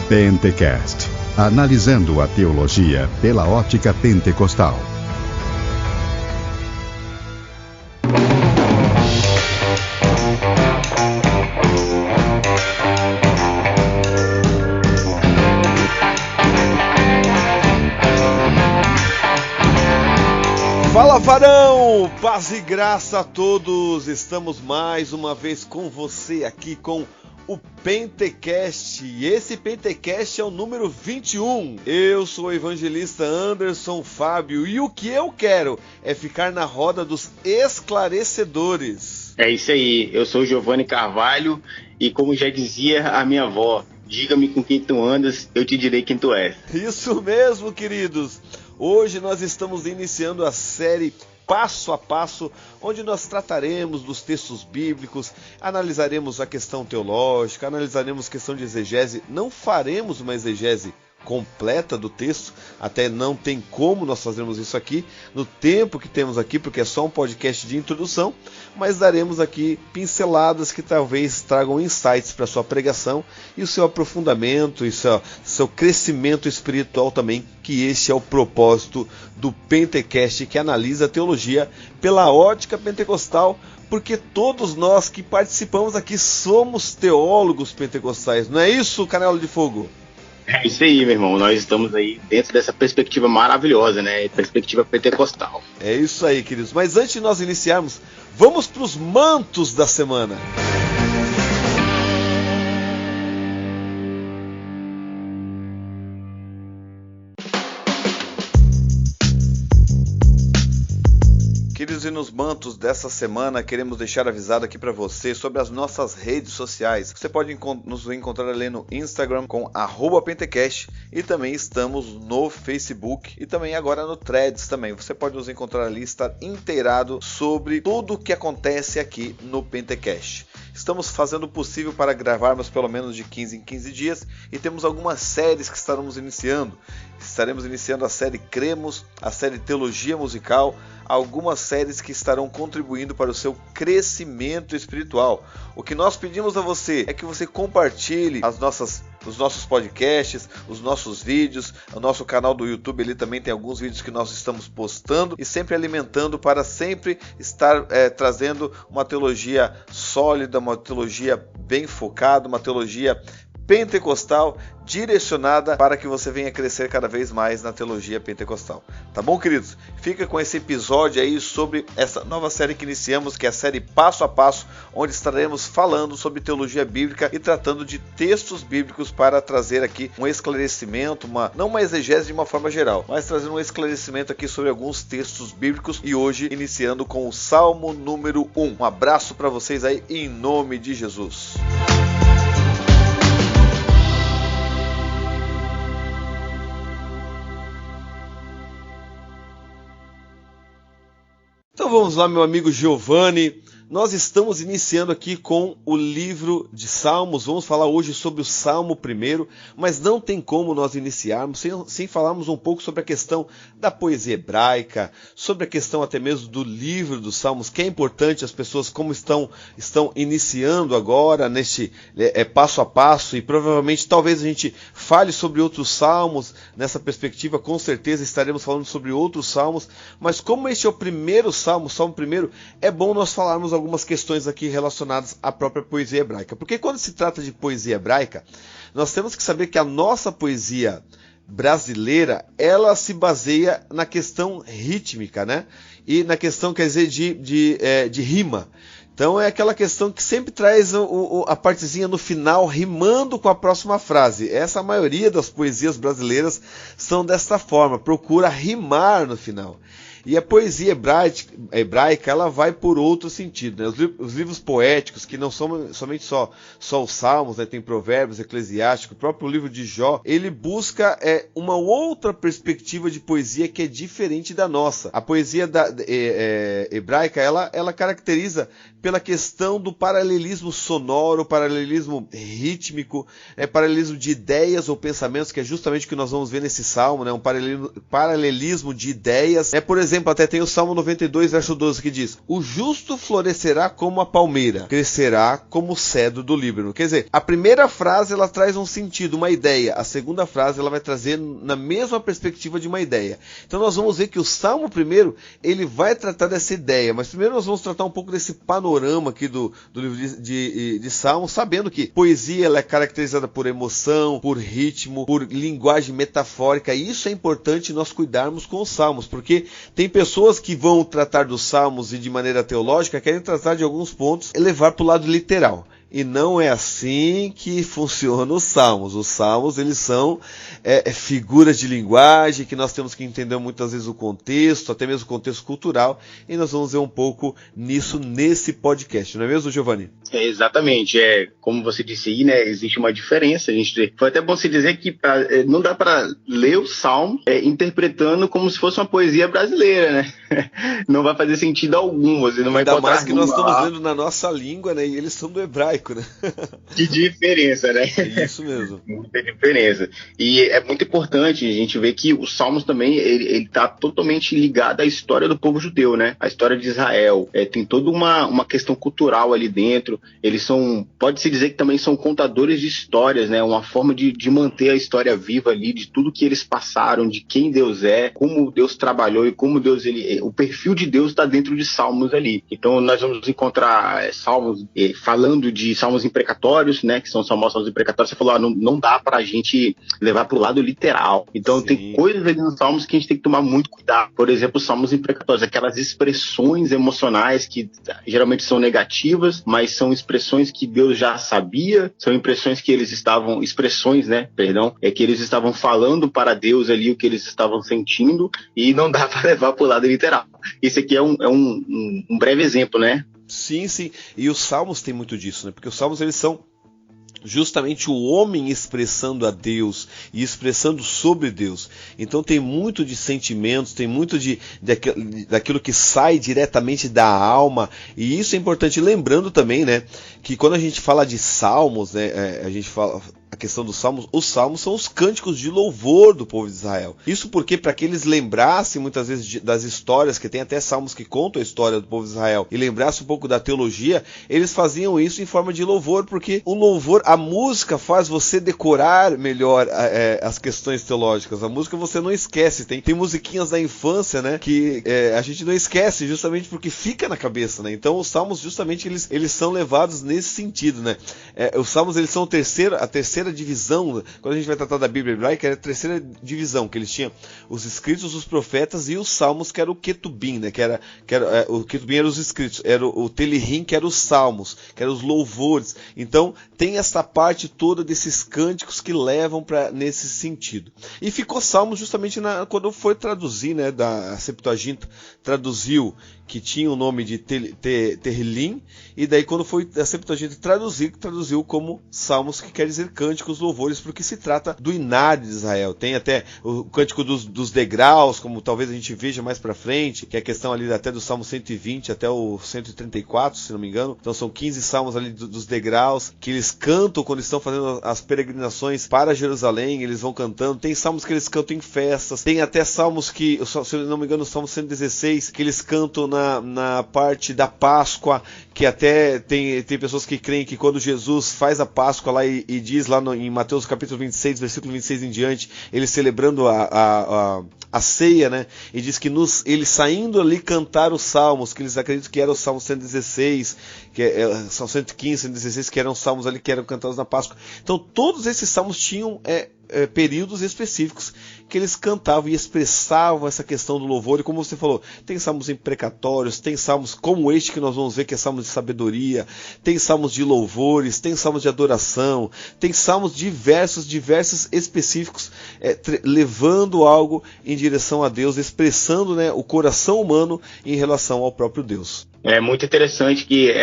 Pentecast, analisando a teologia pela ótica pentecostal. Fala, varão! Paz e graça a todos! Estamos mais uma vez com você aqui com o Pentecast. E esse Pentecast é o número 21. Eu sou o evangelista Anderson Fábio e o que eu quero é ficar na roda dos esclarecedores. É isso aí, eu sou o Giovanni Carvalho e como já dizia a minha avó, diga-me com quem tu andas, eu te direi quem tu és. Isso mesmo, queridos! Hoje nós estamos iniciando a série Passo a Passo, onde nós trataremos dos textos bíblicos, analisaremos a questão teológica, analisaremos a questão de exegese. Não faremos uma exegese completa do texto, até não tem como nós fazermos isso aqui no tempo que temos aqui, porque é só um podcast de introdução, mas daremos aqui pinceladas que talvez tragam insights para a sua pregação e o seu aprofundamento e seu crescimento espiritual também, que esse é o propósito do Pentecast, que analisa a teologia pela ótica pentecostal, porque todos nós que participamos aqui somos teólogos pentecostais, não é isso, Canela de Fogo? É isso aí, meu irmão, nós estamos aí dentro dessa perspectiva maravilhosa, né, perspectiva pentecostal. É isso aí, queridos, mas antes de nós iniciarmos, vamos para os mantos da semana. Queridos, e nos mantos dessa semana queremos deixar avisado aqui para você sobre as nossas redes sociais. Você pode nos encontrar ali no Instagram com @Pentecast e também estamos no Facebook e também agora no Threads também. Você pode nos encontrar ali e estar inteirado sobre tudo o que acontece aqui no Pentecast. Estamos fazendo o possível para gravarmos pelo menos de 15 em 15 dias e temos algumas séries que estaremos iniciando. Estaremos iniciando a série Cremos, a série Teologia Musical, algumas séries que estarão contribuindo para o seu crescimento espiritual. O que nós pedimos a você é que você compartilhe os nossos podcasts, os nossos vídeos, o nosso canal do YouTube, ali também tem alguns vídeos que nós estamos postando e sempre alimentando para sempre estar trazendo uma teologia sólida, uma teologia bem focada, uma teologia pentecostal, direcionada para que você venha crescer cada vez mais na teologia pentecostal. Tá bom, queridos? Fica com esse episódio aí sobre essa nova série que iniciamos, que é a série Passo a Passo, onde estaremos falando sobre teologia bíblica e tratando de textos bíblicos para trazer aqui um esclarecimento, não uma exegese de uma forma geral, mas trazendo um esclarecimento aqui sobre alguns textos bíblicos e hoje iniciando com o Salmo número 1. Um abraço para vocês aí em nome de Jesus. Então vamos lá, meu amigo Giovanni, nós estamos iniciando aqui com o livro de Salmos, vamos falar hoje sobre o Salmo 1, mas não tem como nós iniciarmos sem falarmos um pouco sobre a questão da poesia hebraica, sobre a questão até mesmo do livro dos Salmos, que é importante as pessoas como estão iniciando agora neste passo a passo e provavelmente talvez a gente fale sobre outros salmos, nessa perspectiva com certeza estaremos falando sobre outros salmos, mas como este é o primeiro salmo, o Salmo 1, é bom nós falarmos algumas questões aqui relacionadas à própria poesia hebraica. Porque quando se trata de poesia hebraica, nós temos que saber que a nossa poesia brasileira, ela se baseia na questão rítmica, né? E na questão, quer dizer, de rima. Então é aquela questão que sempre traz a partezinha no final rimando com a próxima frase. A maioria das poesias brasileiras são desta forma, procura rimar no final. E a poesia hebraica ela vai por outro sentido, né? Os livros poéticos, que não são somente só os Salmos, né? Tem Provérbios, Eclesiástico, o próprio livro de Jó, ele busca uma outra perspectiva de poesia que é diferente da nossa. A poesia hebraica ela caracteriza pela questão do paralelismo sonoro, paralelismo rítmico, paralelismo de ideias ou pensamentos, que é justamente o que nós vamos ver nesse salmo, né? Um paralelismo de ideias. Por exemplo, exemplo, até tem o Salmo 92, verso 12, que diz: o justo florescerá como a palmeira, crescerá como o cedro do Líbano. Quer dizer, a primeira frase ela traz um sentido, uma ideia. A segunda frase ela vai trazer na mesma perspectiva de uma ideia. Então nós vamos ver que o Salmo primeiro, ele vai tratar dessa ideia, mas primeiro nós vamos tratar um pouco desse panorama aqui do livro de Salmos, sabendo que poesia ela é caracterizada por emoção, por ritmo, por linguagem metafórica, e isso é importante nós cuidarmos com os Salmos, porque tem pessoas que vão tratar dos Salmos e de maneira teológica querem tratar de alguns pontos e levar para o lado literal. E não é assim que funcionam os Salmos. Os Salmos, eles são figuras de linguagem, que nós temos que entender muitas vezes o contexto, até mesmo o contexto cultural, e nós vamos ver um pouco nisso nesse podcast, não é mesmo, Giovanni? Exatamente, como você disse aí, né, existe uma diferença. Foi até bom se dizer que não dá para ler o Salmo interpretando como se fosse uma poesia brasileira, né? Não vai fazer sentido algum, você não vai encontrar. Ainda mais que nós estamos lendo na nossa língua, né, e eles são do hebraico, né? Que diferença, né? É isso mesmo. Muita diferença. E é muito importante a gente ver que os Salmos também, ele está totalmente ligado à história do povo judeu, né? A história de Israel. Tem toda uma questão cultural ali dentro. Eles são, pode-se dizer que também são contadores de histórias, né? Uma forma de manter a história viva ali, de tudo que eles passaram, de quem Deus é, como Deus trabalhou e como Deus, o perfil de Deus está dentro de Salmos ali. Então nós vamos encontrar Salmos falando de Salmos imprecatórios, né? Que são Salmos imprecatórios. Você falou, não dá pra gente levar pro lado literal. Então Sim. Tem coisas ali nos Salmos que a gente tem que tomar muito cuidado. Por exemplo, os Salmos imprecatórios, aquelas expressões emocionais que geralmente são negativas, mas são expressões que Deus já sabia, são expressões que eles estavam falando para Deus ali o que eles estavam sentindo, e não dá para levar pro lado literal. Esse aqui é um breve exemplo, né? Sim, sim. E os Salmos têm muito disso, né? Porque os Salmos, eles são justamente o homem expressando a Deus e expressando sobre Deus. Então tem muito de sentimentos, tem muito daquilo que sai diretamente da alma, e isso é importante. Lembrando também, né, que quando a gente fala de Salmos, né, a gente fala a questão dos Salmos, os Salmos são os cânticos de louvor do povo de Israel. Isso porque, para que eles lembrassem muitas vezes das histórias, que tem até Salmos que contam a história do povo de Israel, e lembrassem um pouco da teologia, eles faziam isso em forma de louvor, porque o louvor, a música faz você decorar melhor as questões teológicas. A música você não esquece, tem musiquinhas da infância, né, que a gente não esquece, justamente porque fica na cabeça, né? Então os Salmos, justamente, eles são levados nesse sentido, né? Os Salmos, eles são a terceira divisão. Quando a gente vai tratar da Bíblia hebraica, era a terceira divisão, que eles tinham os escritos, os profetas, e os Salmos, que era o Ketubim, né? O Ketubim era os escritos, era o Telihim, que era os Salmos, que eram os louvores. Então tem essa parte toda desses cânticos que levam nesse sentido. E ficou Salmos justamente quando foi traduzir, né, da Septuaginta, traduziu, que tinha o nome de Tehillim, e daí quando foi a Septuaginta traduziu como Salmos, que quer dizer cânticos, louvores, porque se trata do inário de Israel. Tem até o cântico dos degraus, como talvez a gente veja mais pra frente, que é a questão ali até do Salmo 120 até o 134, se não me engano. Então são 15 salmos ali dos degraus, que eles cantam quando estão fazendo as peregrinações para Jerusalém, eles vão cantando. Tem salmos que eles cantam em festas, tem até salmos que, se não me engano, o Salmo 116, que eles cantam na parte da Páscoa, que até tem pessoas que creem que quando Jesus faz a Páscoa lá e diz lá em Mateus capítulo 26, versículo 26 em diante, ele celebrando a ceia, né? E diz que eles saindo ali cantar os salmos, que eles acreditam que era o Salmo 116, que são 115, 116, que eram salmos ali que eram cantados na Páscoa. Então todos esses salmos tinham períodos específicos que eles cantavam e expressavam essa questão do louvor. E como você falou, tem salmos imprecatórios, tem salmos como este que nós vamos ver, que é salmos de sabedoria, tem salmos de louvores, tem salmos de adoração, tem salmos diversos específicos, levando algo em direção a Deus, expressando, né, o coração humano em relação ao próprio Deus. É muito interessante que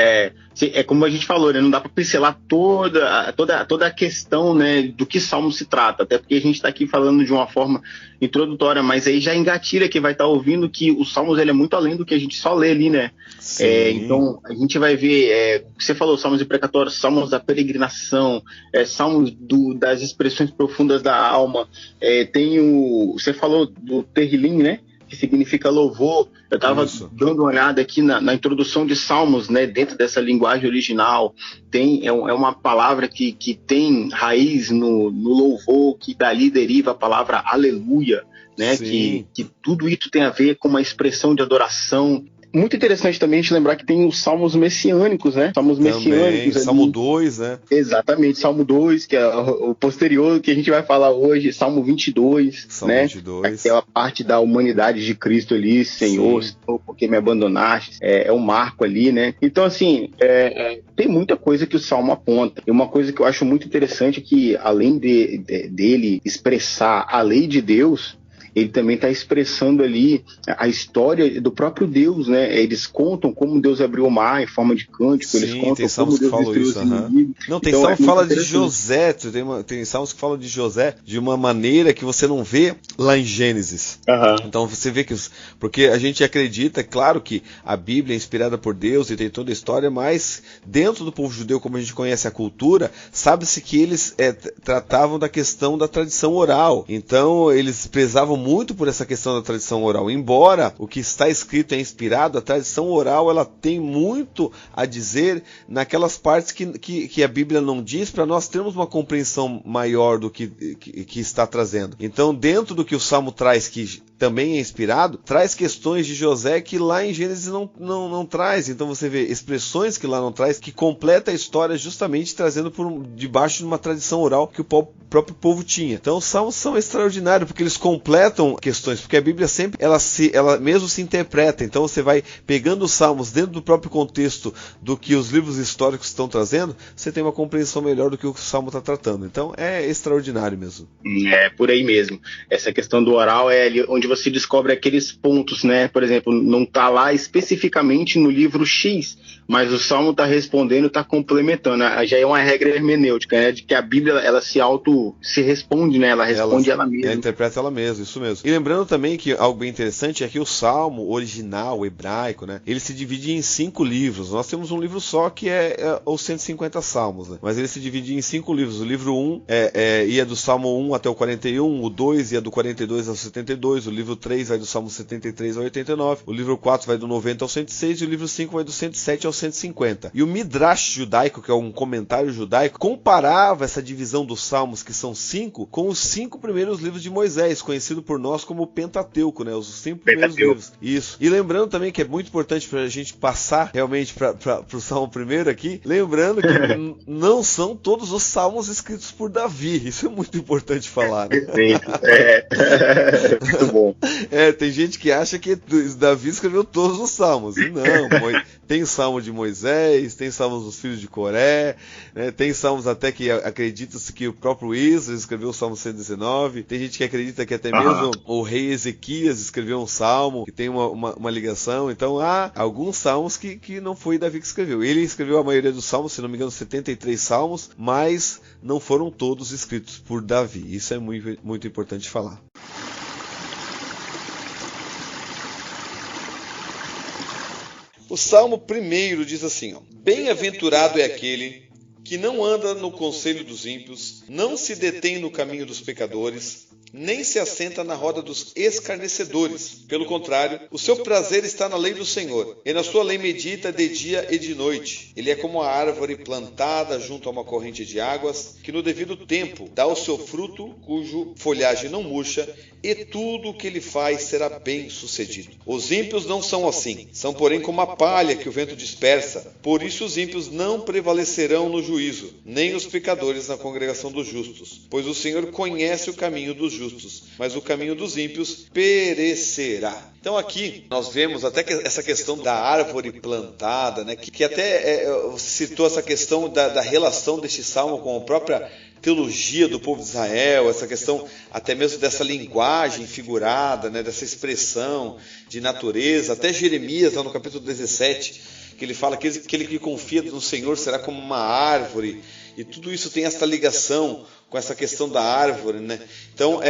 como a gente falou, né, não dá para pincelar toda a questão, né, do que Salmo se trata, até porque a gente está aqui falando de uma forma introdutória, mas aí já engatilha quem vai estar ouvindo que os Salmos ele é muito além do que a gente só lê ali, né? Então a gente vai ver, você falou, Salmos imprecatórios, Salmos da peregrinação, Salmos das expressões profundas da alma, você falou do Tehillim, né? que significa louvor. Eu estava dando uma olhada aqui na introdução de Salmos, né, dentro dessa linguagem original. É uma palavra que tem raiz no louvor, que dali deriva a palavra aleluia, né, que tudo isso tem a ver com uma expressão de adoração. Muito interessante também a gente lembrar que tem os salmos messiânicos, né? Salmos messiânicos. Salmo 2, né? Exatamente, Salmo 2, que é o posterior que a gente vai falar hoje, Salmo 22, Salmo né? 22. Aquela parte da humanidade de Cristo ali, Senhor, porque me abandonaste, é um marco ali, né? Então, assim, tem muita coisa que o Salmo aponta. E uma coisa que eu acho muito interessante é que, além dele expressar a lei de Deus, ele também está expressando ali a história do próprio Deus, né? Eles contam como Deus abriu o mar em forma de cântico, eles contam como Deus destruiu os inimigos. Não, tem salmo que fala de José, tem salmos que falam de José de uma maneira que você não vê lá em Gênesis. Então você vê que... Porque a gente acredita, é claro que a Bíblia é inspirada por Deus e tem toda a história, mas dentro do povo judeu, como a gente conhece a cultura, sabe-se que eles tratavam da questão da tradição oral. Então eles prezavam muito por essa questão da tradição oral. Embora o que está escrito é inspirado, a tradição oral ela tem muito a dizer naquelas partes que a Bíblia não diz, para nós termos uma compreensão maior do que está trazendo. Então, dentro do que o Salmo traz, que também é inspirado, traz questões de José que lá em Gênesis não traz. Então você vê expressões que lá não traz, que completa a história justamente trazendo por debaixo de uma tradição oral que o próprio povo tinha. Então os salmos são extraordinários, porque eles completam questões, porque a Bíblia sempre, ela mesmo se interpreta. Então você vai pegando os salmos dentro do próprio contexto do que os livros históricos estão trazendo, você tem uma compreensão melhor do que o salmo está tratando. Então é extraordinário mesmo. É por aí mesmo. Essa questão do oral é ali onde você descobre aqueles pontos, né? Por exemplo, não está lá especificamente no livro X, mas o Salmo está respondendo, está complementando. Já é uma regra hermenêutica, né? De que a Bíblia ela se responde, né? Ela responde ela mesma. Ela interpreta ela mesma, isso mesmo. E lembrando também que algo bem interessante é que o Salmo original, o hebraico, né? Ele se divide em 5 livros. Nós temos um livro só que é os 150 Salmos, né? Mas ele se divide em 5 livros. O livro 1 ia do Salmo 1 até o 41, o 2 ia do 42 ao 72, o livro 3 vai do Salmo 73 ao 89, o livro 4 vai do 90 ao 106 e o livro 5 vai do 107 ao 150. E o Midrash judaico, que é um comentário judaico, comparava essa divisão dos Salmos, que são 5, com os 5 primeiros livros de Moisés, conhecido por nós como Pentateuco, né? Os 5 primeiros livros. Isso. E lembrando também que é muito importante para a gente passar realmente para o Salmo primeiro aqui, lembrando que não são todos os Salmos escritos por Davi. Isso é muito importante falar, né? Muito bom. Tem gente que acha que Davi escreveu todos os salmos. E não, tem salmo de Moisés, tem salmos dos filhos de Coré, né? Tem salmos até que acredita-se que o próprio Esdras escreveu o Salmo 119. Tem gente que acredita que até mesmo o rei Ezequias escreveu um salmo, que tem uma ligação. Então há alguns salmos que não foi Davi que escreveu. Ele escreveu a maioria dos salmos, se não me engano 73 salmos, mas não foram todos escritos por Davi. Isso é muito, muito importante falar. O Salmo 1 diz assim, bem-aventurado é aquele que não anda no conselho dos ímpios, não se detém no caminho dos pecadores, nem se assenta na roda dos escarnecedores. Pelo contrário, o seu prazer está na lei do Senhor, e na sua lei medita de dia e de noite. Ele é como a árvore plantada junto a uma corrente de águas, que no devido tempo dá o seu fruto, cujo folhagem não murcha, e tudo o que ele faz será bem sucedido. Os ímpios não são assim, são porém como a palha que o vento dispersa. Por isso os ímpios não prevalecerão no juízo, nem os pecadores na congregação dos justos. Pois o Senhor conhece o caminho dos justos, mas o caminho dos ímpios perecerá. Então aqui nós vemos até que essa questão da árvore plantada, né, que até citou essa questão da relação deste salmo com a própria teologia do povo de Israel, essa questão até mesmo dessa linguagem figurada, né, dessa expressão de natureza. Até Jeremias, lá no capítulo 17, que ele fala que aquele que confia no Senhor será como uma árvore. E tudo isso tem essa ligação com essa questão da árvore, né? Então,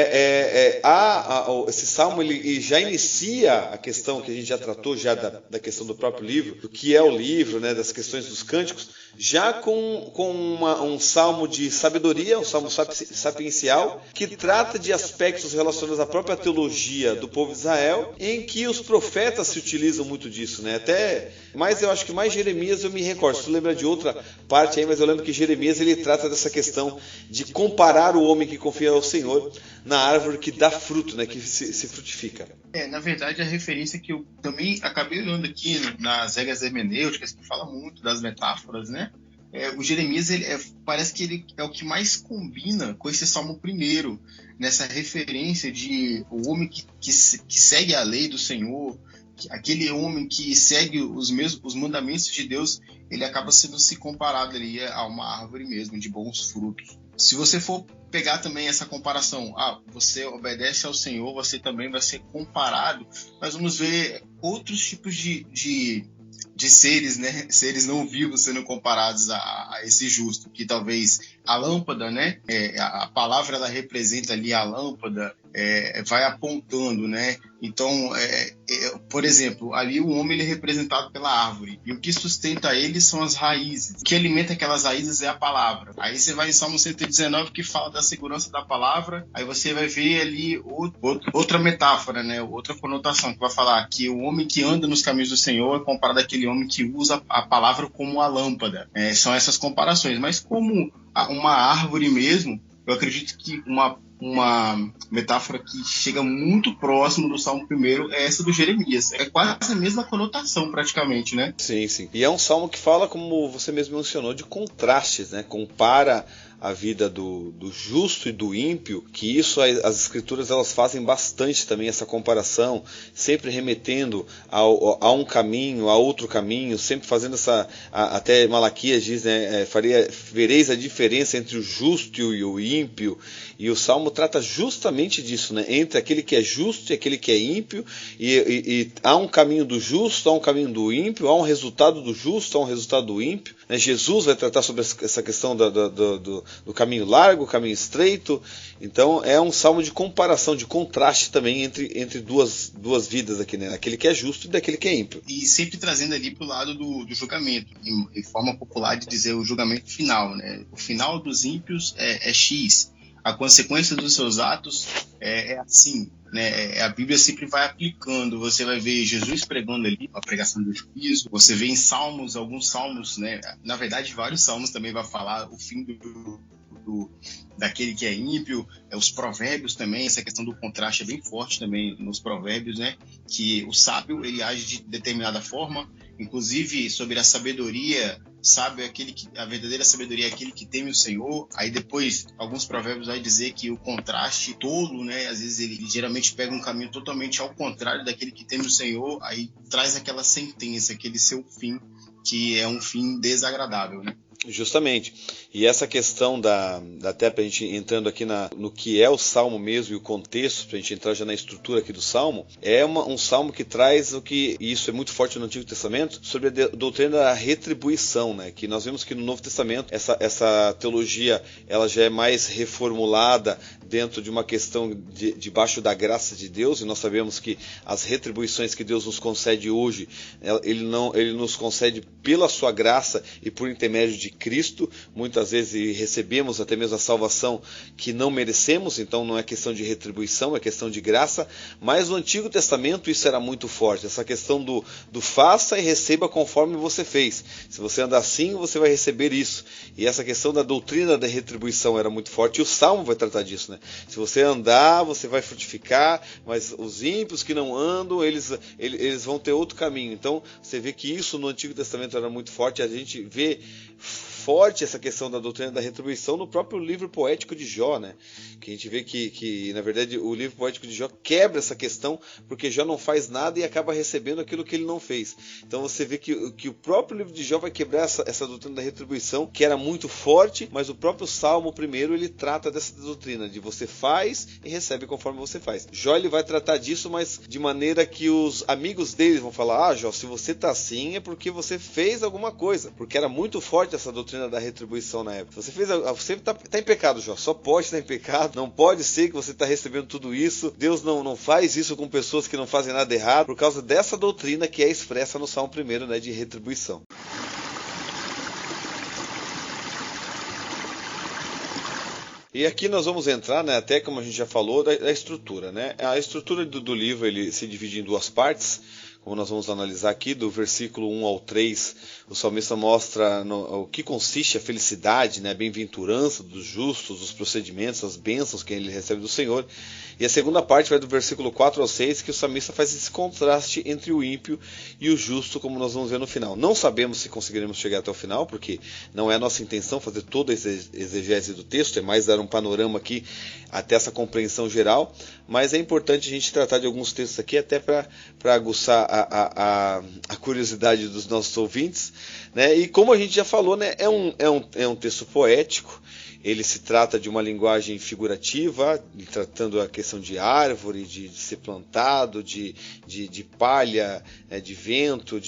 esse salmo ele já inicia a questão que a gente já tratou já da questão do próprio livro, do que é o livro, né? Das questões dos cânticos, já com um salmo de sabedoria, um salmo sapiencial, que trata de aspectos relacionados à própria teologia do povo de Israel, em que os profetas se utilizam muito disso, né? Mas eu acho que mais Jeremias eu me recordo. Se tu lembra de outra parte aí, mas eu lembro que Jeremias ele trata dessa questão de comparar o homem que confia ao Senhor na árvore que dá fruto, né? Que se frutifica. Na verdade, a referência que eu também acabei olhando aqui nas regras hermenêuticas, que fala muito das metáforas, né? O Jeremias parece que ele é o que mais combina com esse Salmo primeiro, nessa referência de o homem que segue a lei do Senhor, aquele homem que segue os mandamentos de Deus, ele acaba sendo se comparado ali a uma árvore mesmo, de bons frutos. Se você for pegar também essa comparação, você obedece ao Senhor, você também vai ser comparado, nós vamos ver outros tipos de seres, né? Seres não vivos sendo comparados a esse justo, que talvez a lâmpada, né? A palavra ela representa ali a lâmpada, vai apontando, né? Então, por exemplo, ali o homem ele é representado pela árvore, e o que sustenta ele são as raízes. O que alimenta aquelas raízes é a palavra. Aí você vai em Salmo 119 que fala da segurança da palavra, aí você vai ver ali outra metáfora, né? Outra conotação, que vai falar que o homem que anda nos caminhos do Senhor é comparado àquele homem que usa a palavra como a lâmpada. São essas comparações, mas como uma árvore mesmo, eu acredito que uma metáfora que chega muito próximo do Salmo 1 é essa do Jeremias. É quase a mesma conotação, praticamente, né? Sim, sim. E é um salmo que fala, como você mesmo mencionou, de contrastes, né? Compara a vida do justo e do ímpio, que isso as escrituras elas fazem bastante também, essa comparação, sempre remetendo a um caminho, a outro caminho, sempre fazendo até Malaquias diz, né, vereis a diferença entre o justo e o ímpio, e o Salmo trata justamente disso, né, entre aquele que é justo e aquele que é ímpio, e há um caminho do justo, há um caminho do ímpio, há um resultado do justo, há um resultado do ímpio, né? Jesus vai tratar sobre essa questão do caminho largo, caminho estreito. Então é um salmo de comparação, de contraste também entre duas vidas aqui, né? Aquele que é justo e daquele que é ímpio. E sempre trazendo ali para o lado do julgamento, em forma popular de dizer o julgamento final, né? O final dos ímpios é X, a consequência dos seus atos é assim, né? A Bíblia sempre vai aplicando, você vai ver Jesus pregando ali, a pregação do juízo, você vê em salmos, alguns salmos, né? Na verdade vários salmos também vai falar o fim daquele que é ímpio, os provérbios também, essa questão do contraste é bem forte também nos provérbios, né? Que o sábio ele age de determinada forma, inclusive sobre a sabedoria, sábio é a verdadeira sabedoria é aquele que teme o Senhor. Aí depois alguns provérbios vai dizer que o contraste tolo, né? Às vezes ele geralmente pega um caminho totalmente ao contrário daquele que teme o Senhor, aí traz aquela sentença, aquele seu fim, que é um fim desagradável, né? Justamente. E essa questão até para a gente entrando aqui no que é o Salmo mesmo e o contexto, para a gente entrar já na estrutura aqui do Salmo, é um Salmo que traz e isso é muito forte no Antigo Testamento, sobre a doutrina da retribuição, né? Que nós vemos que no Novo Testamento essa teologia ela já é mais reformulada dentro de uma questão debaixo da graça de Deus, e nós sabemos que as retribuições que Deus nos concede hoje, ele nos concede pela sua graça e por intermédio de Cristo, muitas vezes recebemos até mesmo a salvação que não merecemos, então não é questão de retribuição, é questão de graça, mas no Antigo Testamento isso era muito forte, essa questão do faça e receba conforme você fez, se você andar assim você vai receber isso, e essa questão da doutrina da retribuição era muito forte, e o Salmo vai tratar disso, né? Se você andar, você vai frutificar, mas os ímpios que não andam, eles vão ter outro caminho, então você vê que isso no Antigo Testamento era muito forte, a gente vê forte essa questão da doutrina da retribuição no próprio livro poético de Jó, né? Que a gente vê que na verdade o livro poético de Jó quebra essa questão, porque Jó não faz nada e acaba recebendo aquilo que ele não fez. Então você vê que o próprio livro de Jó vai quebrar essa doutrina da retribuição, que era muito forte, mas o próprio Salmo primeiro ele trata dessa doutrina de você faz e recebe conforme você faz. Jó ele vai tratar disso, mas de maneira que os amigos dele vão falar: Jó, se você está assim é porque você fez alguma coisa, porque era muito forte essa doutrina doutrina da retribuição na época. Você tá em pecado, Jó, só pode estar em pecado, não pode ser que você está recebendo tudo isso. Deus não faz isso com pessoas que não fazem nada errado, por causa dessa doutrina que é expressa no Salmo 1, né, de retribuição. E aqui nós vamos entrar, né, até como a gente já falou, da estrutura, né? A estrutura do livro ele se divide em duas partes, como nós vamos analisar aqui, do versículo 1 ao 3, o salmista mostra o que consiste a felicidade, né, a bem-aventurança dos justos, os procedimentos, as bênçãos que ele recebe do Senhor. E a segunda parte vai do versículo 4 ao 6, que o salmista faz esse contraste entre o ímpio e o justo, como nós vamos ver no final. Não sabemos se conseguiremos chegar até o final, porque não é a nossa intenção fazer toda a exegese do texto, é mais dar um panorama aqui até essa compreensão geral, mas é importante a gente tratar de alguns textos aqui até para aguçar a curiosidade dos nossos ouvintes, né? E como a gente já falou, né, é um texto poético. Ele se trata de uma linguagem figurativa, tratando a questão de árvore, de ser plantado, de palha, de vento,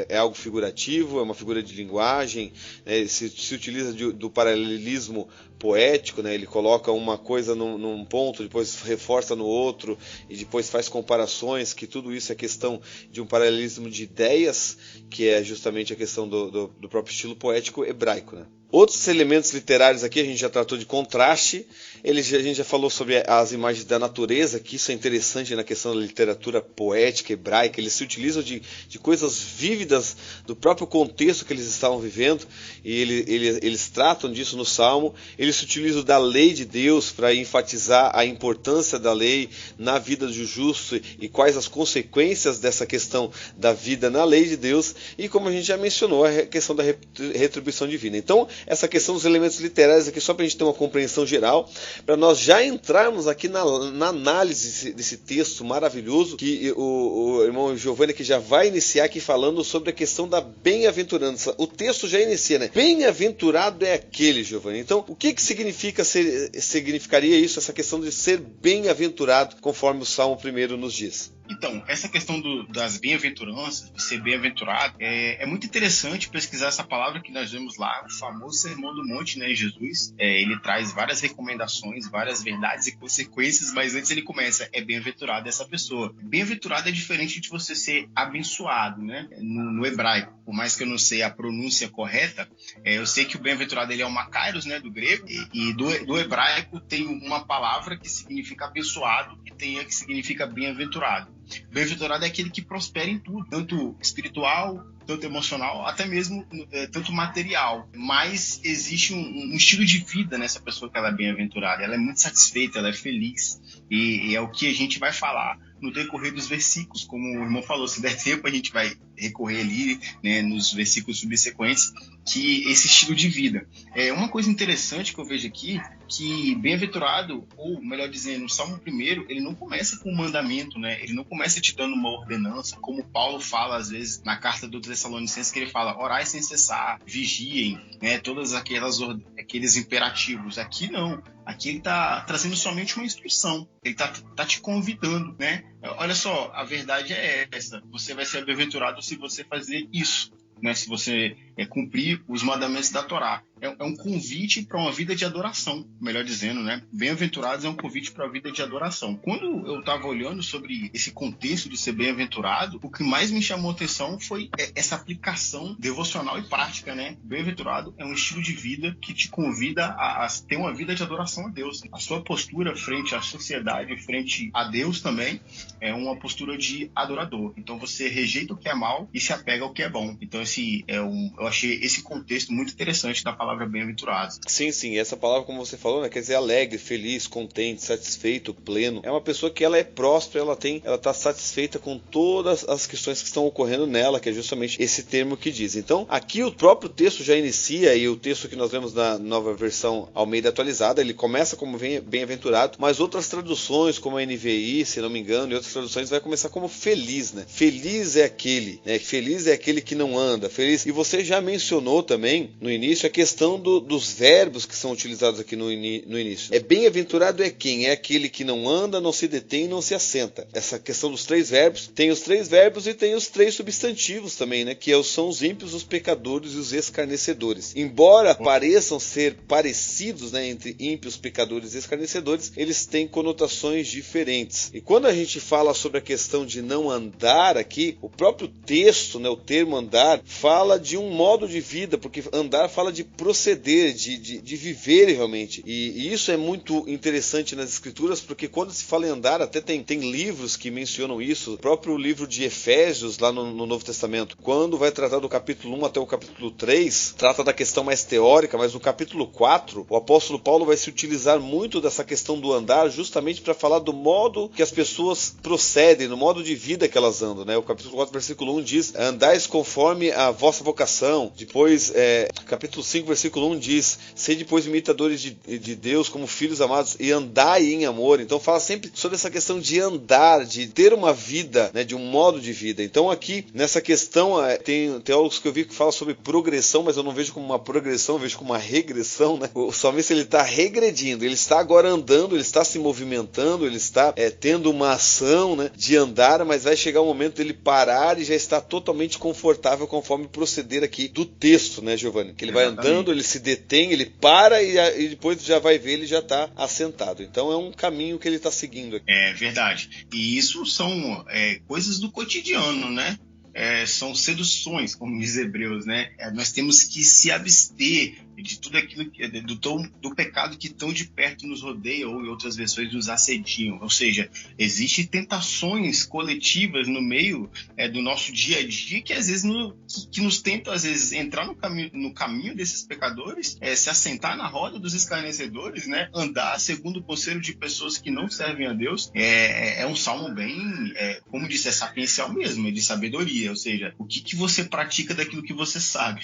é algo figurativo, é uma figura de linguagem, né? Se utiliza do paralelismo poético, né? Ele coloca uma coisa num ponto, depois reforça no outro, e depois faz comparações, que tudo isso é questão de um paralelismo de ideias, que é justamente a questão do próprio estilo poético hebraico, né? Outros elementos literários aqui, a gente já tratou de contraste, a gente já falou sobre as imagens da natureza, que isso é interessante na questão da literatura poética hebraica. Eles se utilizam de coisas vívidas do próprio contexto que eles estavam vivendo, e eles tratam disso no Salmo. Eles se utilizam da lei de Deus para enfatizar a importância da lei na vida do justo e quais as consequências dessa questão da vida na lei de Deus, e como a gente já mencionou, a questão da retribuição divina. Então, essa questão dos elementos literários aqui, só para a gente ter uma compreensão geral, para nós já entrarmos aqui na análise desse texto maravilhoso, que o irmão Giovanni que já vai iniciar aqui falando sobre a questão da bem-aventurança. O texto já inicia, né? Bem-aventurado é aquele, Giovanni. Então, o que significaria isso, essa questão de ser bem-aventurado, conforme o Salmo 1 nos diz? Então, essa questão das bem-aventuranças, de ser bem-aventurado, é muito interessante pesquisar essa palavra que nós vemos lá, o famoso Sermão do Monte, né, Jesus. Ele traz várias recomendações, várias verdades e consequências, mas antes ele começa, é bem-aventurado essa pessoa. Bem-aventurado é diferente de você ser abençoado, né, no hebraico. Por mais que eu não sei a pronúncia correta, eu sei que o bem-aventurado ele é o makairos, né, do grego, e do hebraico tem uma palavra que significa abençoado e tem a que significa bem-aventurado. Bem-aventurado é aquele que prospera em tudo, tanto espiritual, tanto emocional, até mesmo tanto material. Mas existe um estilo de vida nessa pessoa que ela é bem-aventurada. Ela é muito satisfeita, ela é feliz. E é o que a gente vai falar no decorrer dos versículos. Como o irmão falou, se der tempo a gente vai recorrer ali, né, nos versículos subsequentes, que esse estilo de vida. Uma coisa interessante que eu vejo aqui, que bem-aventurado, ou melhor dizendo, o Salmo 1, ele não começa com um mandamento, né? Ele não começa te dando uma ordenança, como Paulo fala às vezes na carta do Tessalonicenses, que ele fala, orai sem cessar, vigiem, né? Todos aqueles imperativos. Aqui não. Aqui ele está trazendo somente uma instrução. Ele está te convidando, né? Olha só, a verdade é essa. Você vai ser bem-aventurado se você fazer isso, né? Se você cumprir os mandamentos da Torá. É um convite para uma vida de adoração, melhor dizendo, né? Bem-aventurados é um convite para a vida de adoração. Quando eu estava olhando sobre esse contexto de ser bem-aventurado, o que mais me chamou a atenção foi essa aplicação devocional e prática, né? Bem-aventurado é um estilo de vida que te convida a ter uma vida de adoração a Deus. A sua postura frente à sociedade, frente a Deus também, é uma postura de adorador. Então você rejeita o que é mal e se apega ao que é bom. Então eu achei esse contexto muito interessante da palavra bem-aventurado. Sim, essa palavra, como você falou, né, quer dizer alegre, feliz, contente, satisfeito, pleno. É uma pessoa que ela é próspera, ela está satisfeita com todas as questões que estão ocorrendo nela, que é justamente esse termo que diz. Então, aqui o próprio texto já inicia, e o texto que nós vemos na nova versão Almeida atualizada, ele começa como bem-aventurado, mas outras traduções, como a NVI, se não me engano, e outras traduções, vai começar como feliz, né? Feliz é aquele, né? Feliz é aquele que não anda, feliz. E você já mencionou também, no início, a questão questão dos verbos que são utilizados aqui no início. Bem-aventurado é quem? É aquele que não anda, não se detém, não se assenta. Essa questão dos 3 verbos, tem os 3 verbos e tem os 3 substantivos também, né? Que são os ímpios, os pecadores e os escarnecedores. Embora pareçam ser parecidos, né, entre ímpios, pecadores e escarnecedores, eles têm conotações diferentes. E quando a gente fala sobre a questão de não andar aqui, o próprio texto, né, o termo andar, fala de um modo de vida, porque andar fala de proceder, de viver realmente. E isso é muito interessante nas escrituras, porque quando se fala em andar, até tem livros que mencionam isso. O próprio livro de Efésios, lá no Novo Testamento, quando vai tratar do capítulo 1 até o capítulo 3, trata da questão mais teórica, mas no capítulo 4, o apóstolo Paulo vai se utilizar muito dessa questão do andar, justamente para falar do modo que as pessoas procedem, no modo de vida que elas andam, né? O capítulo 4, versículo 1 diz: andais conforme a vossa vocação. Depois, capítulo 5, versículo 1 diz: sede, pois, imitadores de Deus como filhos amados e andai em amor. Então fala sempre sobre essa questão de andar, de ter uma vida, né, de um modo de vida. Então aqui, nessa questão, tem teólogos que eu vi que falam sobre progressão, mas eu não vejo como uma progressão, eu vejo como uma regressão, né? O salmista, ele está regredindo, ele está agora andando, ele está se movimentando, ele está tendo uma ação, né, de andar, mas vai chegar um momento dele parar e já está totalmente confortável conforme o proceder aqui do texto, né, Giovanni? Que ele vai andando, ele se detém, ele para e depois já vai ver, ele já está assentado. Então é um caminho que ele está seguindo aqui. É verdade. E isso são coisas do cotidiano, né? São seduções, como diz Hebreus, né? Nós temos que se abster de tudo aquilo do pecado que tão de perto nos rodeia, ou em outras versões nos assediam. Ou seja, existem tentações coletivas no meio do nosso dia a dia que às vezes que nos tentam às vezes entrar no caminho desses pecadores, se assentar na roda dos escarnecedores, né? Andar segundo o conselho de pessoas que não servem a Deus. É um salmo bem, como disse, é sapiencial mesmo, é de sabedoria. Ou seja, o que você pratica daquilo que você sabe.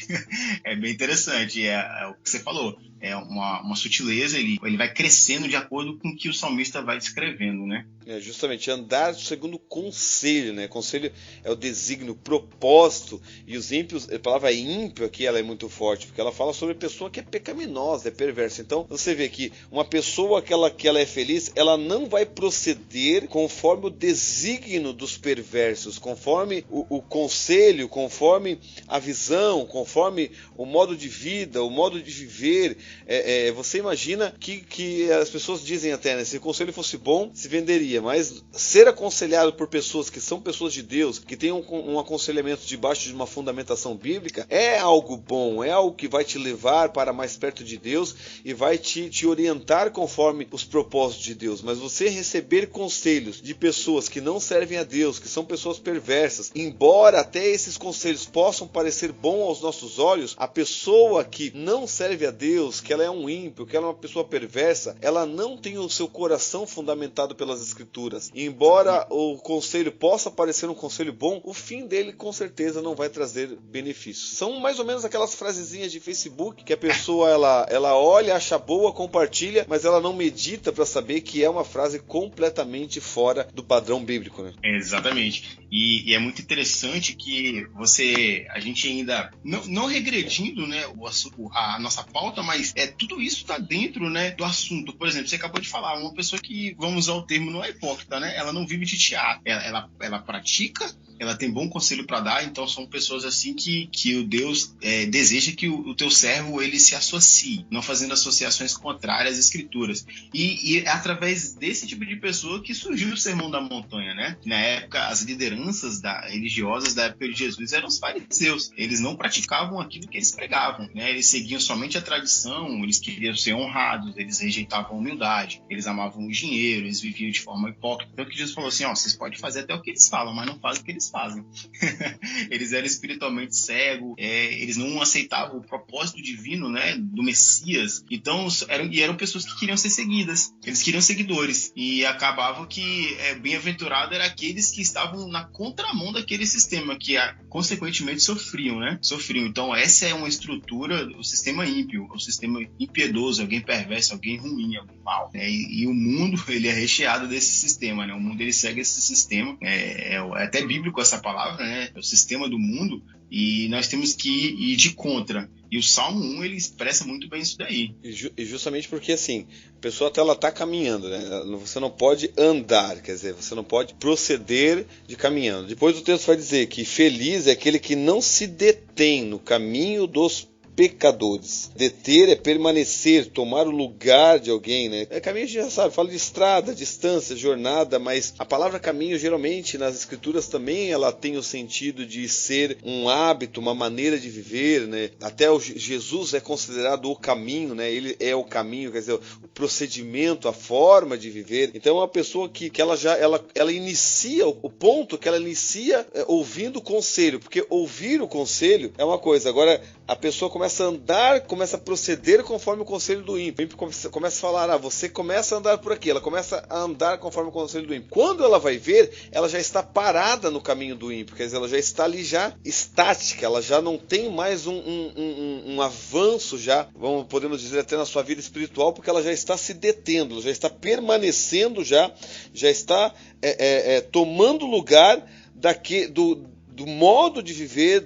É bem interessante. É o que você falou, é uma sutileza, ele vai crescendo de acordo com o que o salmista vai descrevendo, né? Justamente, andar segundo o conselho, né? Conselho é o desígnio, o propósito, e os ímpios, a palavra ímpio aqui, ela é muito forte, porque ela fala sobre a pessoa que é pecaminosa, é perversa. Então, você vê que uma pessoa que ela é feliz, ela não vai proceder conforme o desígnio dos perversos, conforme o conselho, conforme a visão, conforme o modo de vida, o modo de viver. Você imagina que as pessoas dizem até, né? Se o conselho fosse bom, se venderia. Mas ser aconselhado por pessoas que são pessoas de Deus, que têm um aconselhamento debaixo de uma fundamentação bíblica, é algo bom, é algo que vai te levar para mais perto de Deus e vai te orientar conforme os propósitos de Deus. Mas você receber conselhos de pessoas que não servem a Deus, que são pessoas perversas, embora até esses conselhos possam parecer bons aos nossos olhos, a pessoa que não serve a Deus, que ela é um ímpio, que ela é uma pessoa perversa, ela não tem o seu coração fundamentado pelas Escrituras. E embora o conselho possa parecer um conselho bom, o fim dele com certeza não vai trazer benefícios. São mais ou menos aquelas frasezinhas de Facebook que a pessoa ela olha, acha boa, compartilha, mas ela não medita para saber que é uma frase completamente fora do padrão bíblico, né? Exatamente. E é muito interessante que a gente ainda não regredindo, né, a nossa pauta, mas tudo isso está dentro, né, do assunto. Por exemplo, você acabou de falar, uma pessoa que, vamos usar o termo, não é hipócrita, né? Ela não vive de teatro, ela pratica, ela tem bom conselho para dar. Então são pessoas assim que o Deus deseja que o teu servo ele se associe, não fazendo associações contrárias às Escrituras. E é através desse tipo de pessoa que surgiu o Sermão da Montanha, né? Na época, as lideranças religiosas da época de Jesus eram os fariseus. Eles não praticavam aquilo que eles pregavam, né? Eles seguiam somente a tradição, eles queriam ser honrados, eles rejeitavam a humildade, eles amavam o dinheiro, eles viviam de forma hipócrita. Então que Jesus falou assim, vocês podem fazer até o que eles falam, mas não fazem o que eles fazem. Eles eram espiritualmente cegos, eles não aceitavam o propósito divino, né, do Messias. Então eram pessoas que queriam ser seguidas, eles queriam seguidores, e acabavam que bem-aventurado era aqueles que estavam na contramão daquele sistema, que consequentemente sofriam. Então essa é uma estrutura do sistema ímpio, o sistema impiedoso, alguém perverso, alguém ruim, alguém mau, e o mundo ele é recheado desses sistema, né? O mundo ele segue esse sistema, é até bíblico essa palavra, né? É o sistema do mundo, e nós temos que ir de contra. E o Salmo 1, ele expressa muito bem isso daí. E justamente porque, assim, a pessoa até ela está caminhando, né? Você não pode andar, quer dizer, você não pode proceder de caminhando. Depois o texto vai dizer que feliz é aquele que não se detém no caminho dos pecadores. Deter é permanecer, tomar o lugar de alguém, né? Caminho a gente já sabe, fala de estrada, distância, jornada, mas a palavra caminho geralmente nas escrituras também ela tem o sentido de ser um hábito, uma maneira de viver, né? Até Jesus é considerado o caminho, né? Ele é o caminho, quer dizer, o procedimento, a forma de viver. Então é uma pessoa que ela inicia, o ponto que ela inicia ouvindo o conselho, porque ouvir o conselho é uma coisa, agora a pessoa começa a andar, começa a proceder conforme o conselho do ímpio. O ímpio começa a falar, você começa a andar por aqui. Ela começa a andar conforme o conselho do ímpio. Quando ela vai ver, ela já está parada no caminho do ímpio. Quer dizer, ela já está ali já estática. Ela já não tem mais um avanço já, podemos dizer até na sua vida espiritual, porque ela já está se detendo, ela já está permanecendo já está tomando lugar do modo de viver,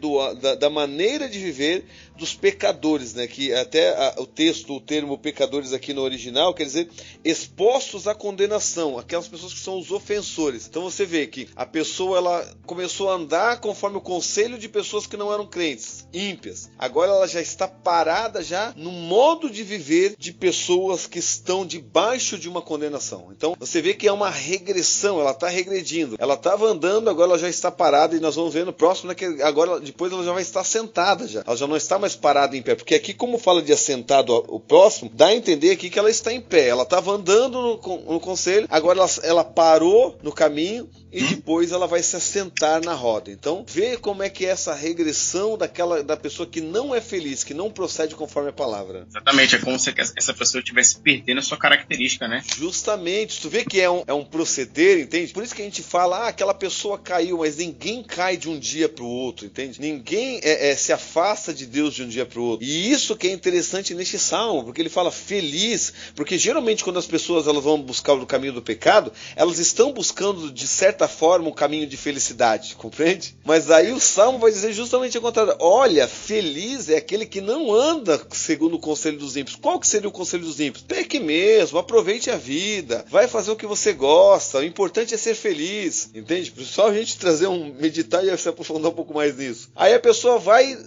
da maneira de viver dos pecadores, né? Que até o termo pecadores aqui no original quer dizer expostos à condenação, aquelas pessoas que são os ofensores. Então você vê que a pessoa ela começou a andar conforme o conselho de pessoas que não eram crentes, ímpias. Agora ela já está parada já no modo de viver de pessoas que estão debaixo de uma condenação. Então você vê que é uma regressão, ela está regredindo. Ela estava andando, agora ela já está parada e nós vamos ver no próximo, né, que agora depois ela já vai estar sentada já. Ela já não está mais parada em pé, porque aqui como fala de assentado o próximo, dá a entender aqui que ela está em pé. Ela estava andando no conselho, agora ela parou no caminho e depois ela vai se assentar na roda. Então vê como é que é essa regressão da pessoa que não é feliz, que não procede conforme a palavra. Exatamente, é como se essa pessoa estivesse perdendo a sua característica, né? Justamente, tu vê que é um proceder, entende? Por isso que a gente fala, aquela pessoa caiu, mas ninguém cai de um dia para o outro, entende? Ninguém se afasta de Deus de um dia para o outro. E isso que é interessante neste salmo, porque ele fala feliz, porque geralmente quando as pessoas elas vão buscar o caminho do pecado, elas estão buscando de certa forma um caminho de felicidade, compreende? Mas aí o salmo vai dizer justamente o contrário. Olha, feliz é aquele que não anda segundo o conselho dos ímpios. Qual que seria o conselho dos ímpios? Peque mesmo, aproveite a vida, vai fazer o que você gosta, o importante é ser feliz, entende? Só a gente trazer meditar e se aprofundar um pouco mais nisso. Aí a pessoa vai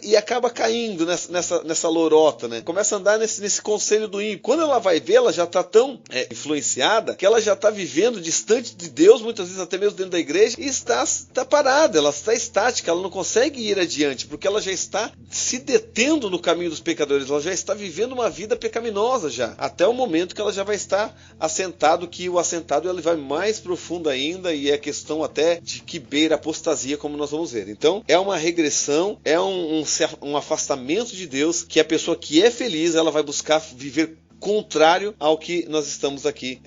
e acaba caindo nessa lorota, né? Começa a andar nesse conselho do ímpio. Quando ela vai ver, ela já está tão influenciada que ela já está vivendo distante de Deus, muitas vezes até mesmo dentro da igreja, e está parada, ela está estática, ela não consegue ir adiante, porque ela já está se detendo no caminho dos pecadores, ela já está vivendo uma vida pecaminosa já, até o momento que ela já vai estar assentado, que o assentado ele vai mais profundo ainda, e é questão até de que beira a apostasia, como nós vamos ver. Então, é uma regressão, é um afastamento de Deus, que a pessoa que é feliz, ela vai buscar viver contrário ao que nós estamos aqui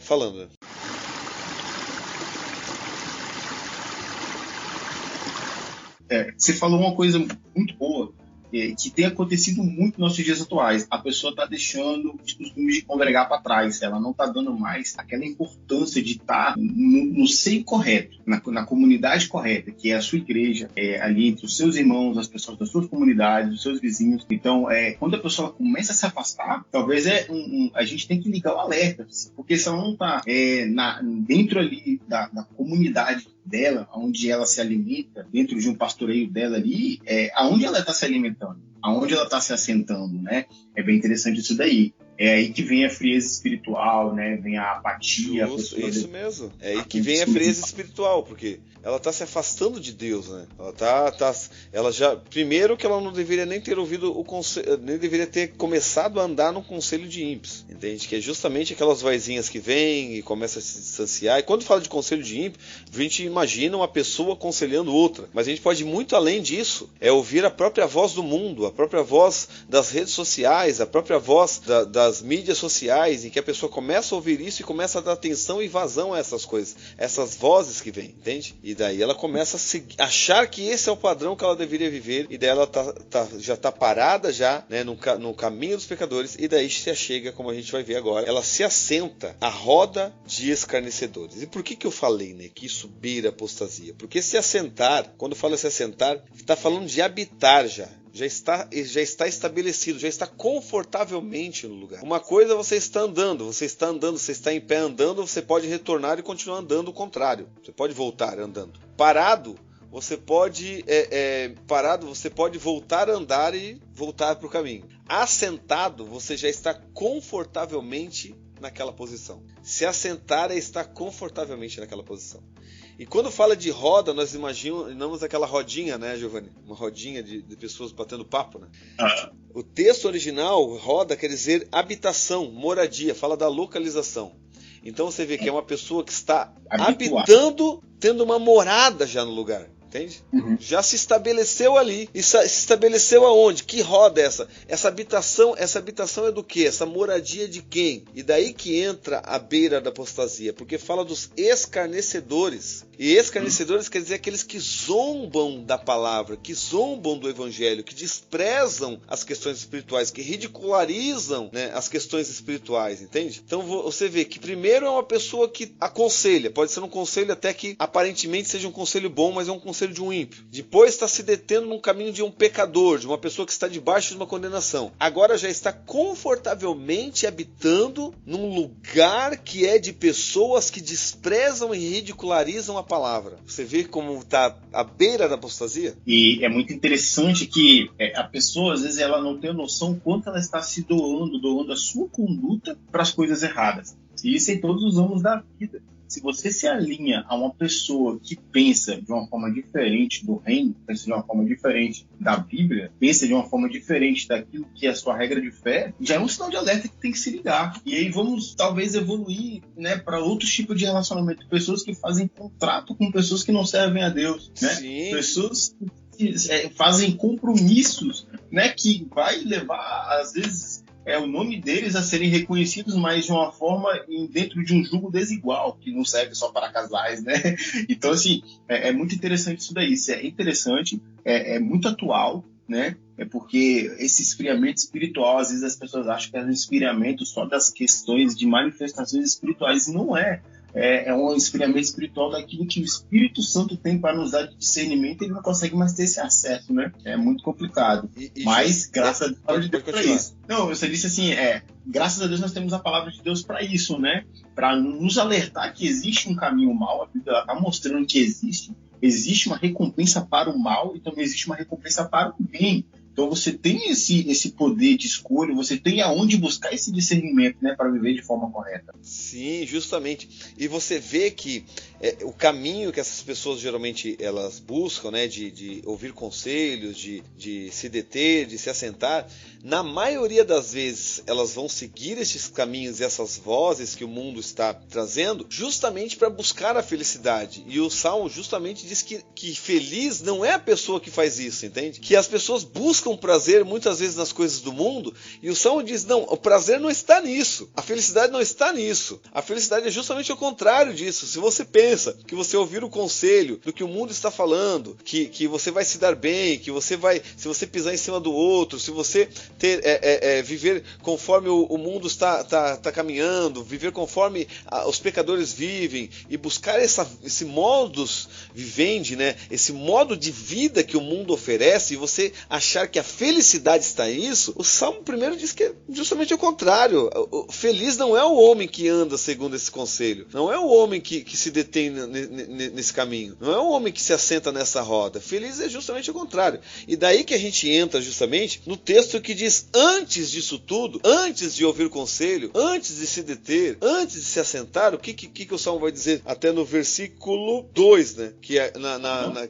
falando. Você falou uma coisa muito boa, que tem acontecido muito nos nossos dias atuais. A pessoa está deixando os costumes de congregar para trás. Ela não está dando mais aquela importância de estar no seio correto, na comunidade correta, que é a sua igreja, ali entre os seus irmãos, as pessoas das suas comunidades, os seus vizinhos. Então, quando a pessoa começa a se afastar, talvez a gente tem que ligar o alerta, porque se ela não está dentro ali da comunidade dela, onde ela se alimenta, dentro de um pastoreio dela ali, aonde ela está se alimentando, aonde ela está se assentando, né? É bem interessante isso daí. É aí que vem a frieza espiritual, né? Vem a apatia. Isso mesmo. É aí que vem a frieza espiritual, porque ela está se afastando de Deus, né? Ela já, primeiro que ela não deveria nem ter ouvido o conselho, nem deveria ter começado a andar no conselho de ímpios, entende? Que é justamente aquelas vozinhas que vêm e começam a se distanciar. E quando fala de conselho de ímpio, a gente imagina uma pessoa aconselhando outra, mas a gente pode ir muito além disso. É ouvir a própria voz do mundo, a própria voz das redes sociais, a própria voz das mídias sociais, em que a pessoa começa a ouvir isso e começa a dar atenção e vazão a essas coisas, essas vozes que vêm, entende? E daí ela começa a achar que esse é o padrão que ela deveria viver, e daí ela já está parada já, né, no caminho dos pecadores, e daí se achega, como a gente vai ver agora, ela se assenta à roda de escarnecedores. E por que eu falei, né, que isso beira apostasia? Porque se assentar, quando fala se assentar, está falando de habitar já está estabelecido, já está confortavelmente no lugar. Uma coisa é você está andando, você está em pé andando, você pode retornar e continuar andando o contrário. Você pode voltar andando. Parado, você pode voltar a andar e voltar para o caminho. Assentado, você já está confortavelmente naquela posição. Se assentar é estar confortavelmente naquela posição. E quando fala de roda, nós imaginamos aquela rodinha, né, Giovanni? Uma rodinha de pessoas batendo papo, né? O texto original, roda, quer dizer habitação, moradia, fala da localização. Então você vê que é uma pessoa que está habitando, tendo uma morada já no lugar. Entende? Uhum. Já se estabeleceu ali. E se estabeleceu aonde? Que roda é essa? Essa habitação é do quê? Essa moradia de quem? E daí que entra a beira da apostasia, porque fala dos escarnecedores. E escarnecedores quer dizer aqueles que zombam da palavra, que zombam do evangelho, que desprezam as questões espirituais, que ridicularizam, né, as questões espirituais, entende? Então você vê que primeiro é uma pessoa que aconselha, pode ser um conselho até que aparentemente seja um conselho bom, mas é um conselho de um ímpio. Depois está se detendo num caminho de um pecador, de uma pessoa que está debaixo de uma condenação. Agora já está confortavelmente habitando num lugar que é de pessoas que desprezam e ridicularizam a palavra. Você vê como está à beira da apostasia? E é muito interessante que a pessoa, às vezes, ela não tem noção quanto ela está se doando a sua conduta para as coisas erradas. E isso em todos os âmbitos da vida. Se você se alinha a uma pessoa que pensa de uma forma diferente do reino, pensa de uma forma diferente da Bíblia, pensa de uma forma diferente daquilo que é a sua regra de fé, já é um sinal de alerta que tem que se ligar. E aí vamos talvez evoluir, né, para outros tipos de relacionamento. Pessoas que fazem contrato com pessoas que não servem a Deus, né? Sim. Pessoas que fazem compromissos, né, que vai levar, às vezes, o nome deles a serem reconhecidos, mas de uma forma dentro de um jugo desigual, que não serve só para casais, né? Então, assim, é muito interessante isso daí. Isso é interessante, é muito atual, né? É porque esse esfriamento espiritual, às vezes as pessoas acham que é um esfriamento só das questões de manifestações espirituais, e não é. É um esfriamento espiritual daquilo que o Espírito Santo tem para nos dar de discernimento, e ele não consegue mais ter esse acesso, né? É muito complicado. Mas, graças a Deus, Deus para isso. Não, você disse assim, graças a Deus nós temos a palavra de Deus para isso, né? Para nos alertar que existe um caminho mau, a Bíblia está mostrando que existe uma recompensa para o mal e também existe uma recompensa para o bem. Então você tem esse poder de escolha, você tem aonde buscar esse discernimento, né, para viver de forma correta. Sim, justamente. E você vê que o caminho que essas pessoas geralmente elas buscam, né, de ouvir conselhos, de se deter, de se assentar, na maioria das vezes elas vão seguir esses caminhos e essas vozes que o mundo está trazendo, justamente para buscar a felicidade. E o Salmo justamente diz que feliz não é a pessoa que faz isso, entende? Que as pessoas buscam prazer muitas vezes nas coisas do mundo, e o Salmo diz, não, o prazer não está nisso, a felicidade não está nisso, a felicidade é justamente o contrário disso. Se você pensa que você ouvir o conselho do que o mundo está falando, que você vai se dar bem, que você vai, se você pisar em cima do outro, se você viver conforme o mundo está caminhando, viver conforme os pecadores vivem, e buscar esse modus vivendi, né, esse modo de vida que o mundo oferece, e você achar que a felicidade está nisso, o Salmo primeiro diz que é justamente o contrário. Feliz não é o homem que anda segundo esse conselho, não é o homem que se detém nesse caminho, não é o homem que se assenta nessa roda. Feliz é justamente o contrário. E daí que a gente entra justamente no texto que diz, antes disso tudo, antes de ouvir o conselho, antes de se deter, antes de se assentar, o que o Salmo vai dizer até no versículo 2, né? Que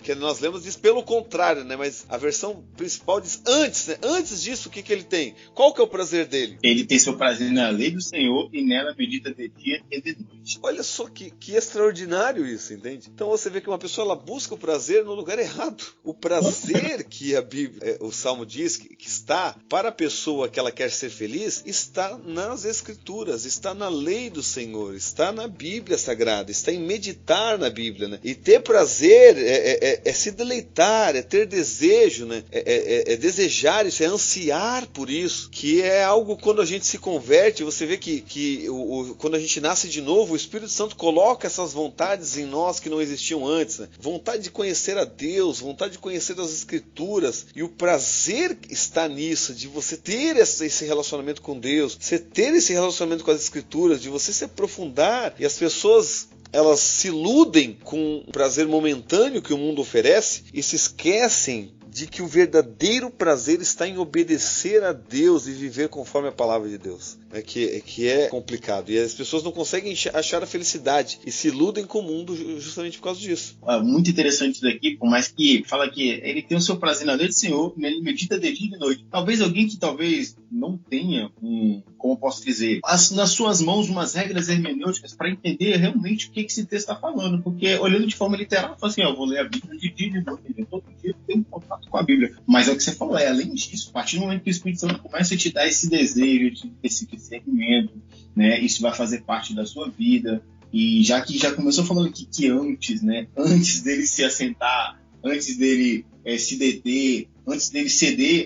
que nós lemos, diz pelo contrário, né? Mas a versão principal diz antes, né? Antes disso, o que ele tem? Qual que é o prazer dele? Ele tem seu prazer na lei do Senhor, e nela medita de dia e de noite. Olha só que extraordinário isso, entende? Então você vê que uma pessoa ela busca o prazer no lugar errado. O prazer que a Bíblia, o Salmo diz que está para para a pessoa que ela quer ser feliz está nas Escrituras, está na lei do Senhor, está na Bíblia Sagrada, está em meditar na Bíblia, né? E ter prazer é se deleitar, é ter desejo, né? É desejar isso, é ansiar por isso, que é algo quando a gente se converte, você vê que quando a gente nasce de novo, o Espírito Santo coloca essas vontades em nós que não existiam antes, né? Vontade de conhecer a Deus, vontade de conhecer as Escrituras, e o prazer está nisso, de você ter esse relacionamento com Deus, você ter esse relacionamento com as Escrituras, de você se aprofundar, e as pessoas elas se iludem com o prazer momentâneo que o mundo oferece e se esquecem de que o verdadeiro prazer está em obedecer a Deus e viver conforme a palavra de Deus, né? Que é complicado. E as pessoas não conseguem achar a felicidade e se iludem com o mundo justamente por causa disso. Muito interessante isso daqui, por mais que fala que ele tem o seu prazer na lei do Senhor, ele medita de dia e de noite. Talvez alguém que talvez não tenha como eu posso dizer, nas suas mãos umas regras hermenêuticas para entender realmente o que esse texto está falando. Porque olhando de forma literal, fala assim, eu vou ler a Bíblia de dia e de noite, todo dia eu tenho contato com a Bíblia. Mas é o que você falou, além disso, a partir do momento que o Espírito Santo começa a te dar esse desejo, esse discernimento, né, isso vai fazer parte da sua vida. E já que já começou falando aqui que antes dele se assentar, antes dele se deter, antes dele ceder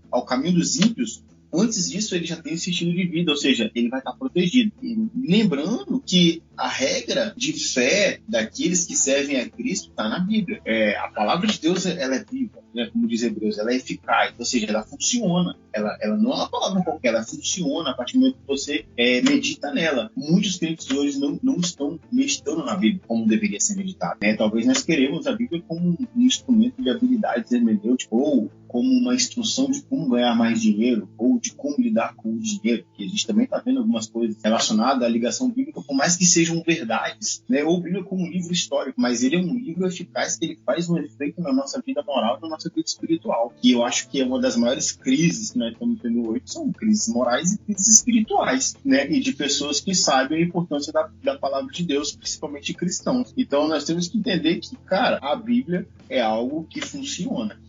ao caminho dos ímpios, antes disso ele já tem esse estilo de vida, ou seja, ele vai estar protegido. E lembrando que a regra de fé daqueles que servem a Cristo está na Bíblia. A palavra de Deus ela é viva, né? Como diz Hebreus, ela é eficaz, ou seja, ela funciona. Ela não é uma palavra qualquer, ela funciona a partir do momento que você medita nela. Muitos crentes hoje não estão meditando na Bíblia como deveria ser meditado, né? Talvez nós queremos a Bíblia como um instrumento de habilidades hermenêuticas, ou como uma instrução de como ganhar mais dinheiro, ou de como lidar com o dinheiro, que a gente também está vendo algumas coisas relacionadas à ligação bíblica, por mais que sejam verdades, né? Ou Bíblia como um livro histórico, mas ele é um livro eficaz que ele faz um efeito na nossa vida moral e na nossa vida espiritual. E eu acho que é uma das maiores crises que nós estamos tendo hoje, são crises morais e crises espirituais, né? E de pessoas que sabem a importância da palavra de Deus, principalmente cristãos. Então nós temos que entender que, cara, a Bíblia é algo que funciona.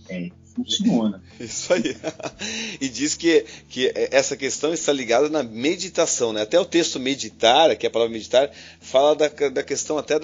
Funciona. Isso aí. E diz que essa questão está ligada na meditação, né? Até o texto meditar, que é a palavra meditar, fala da questão até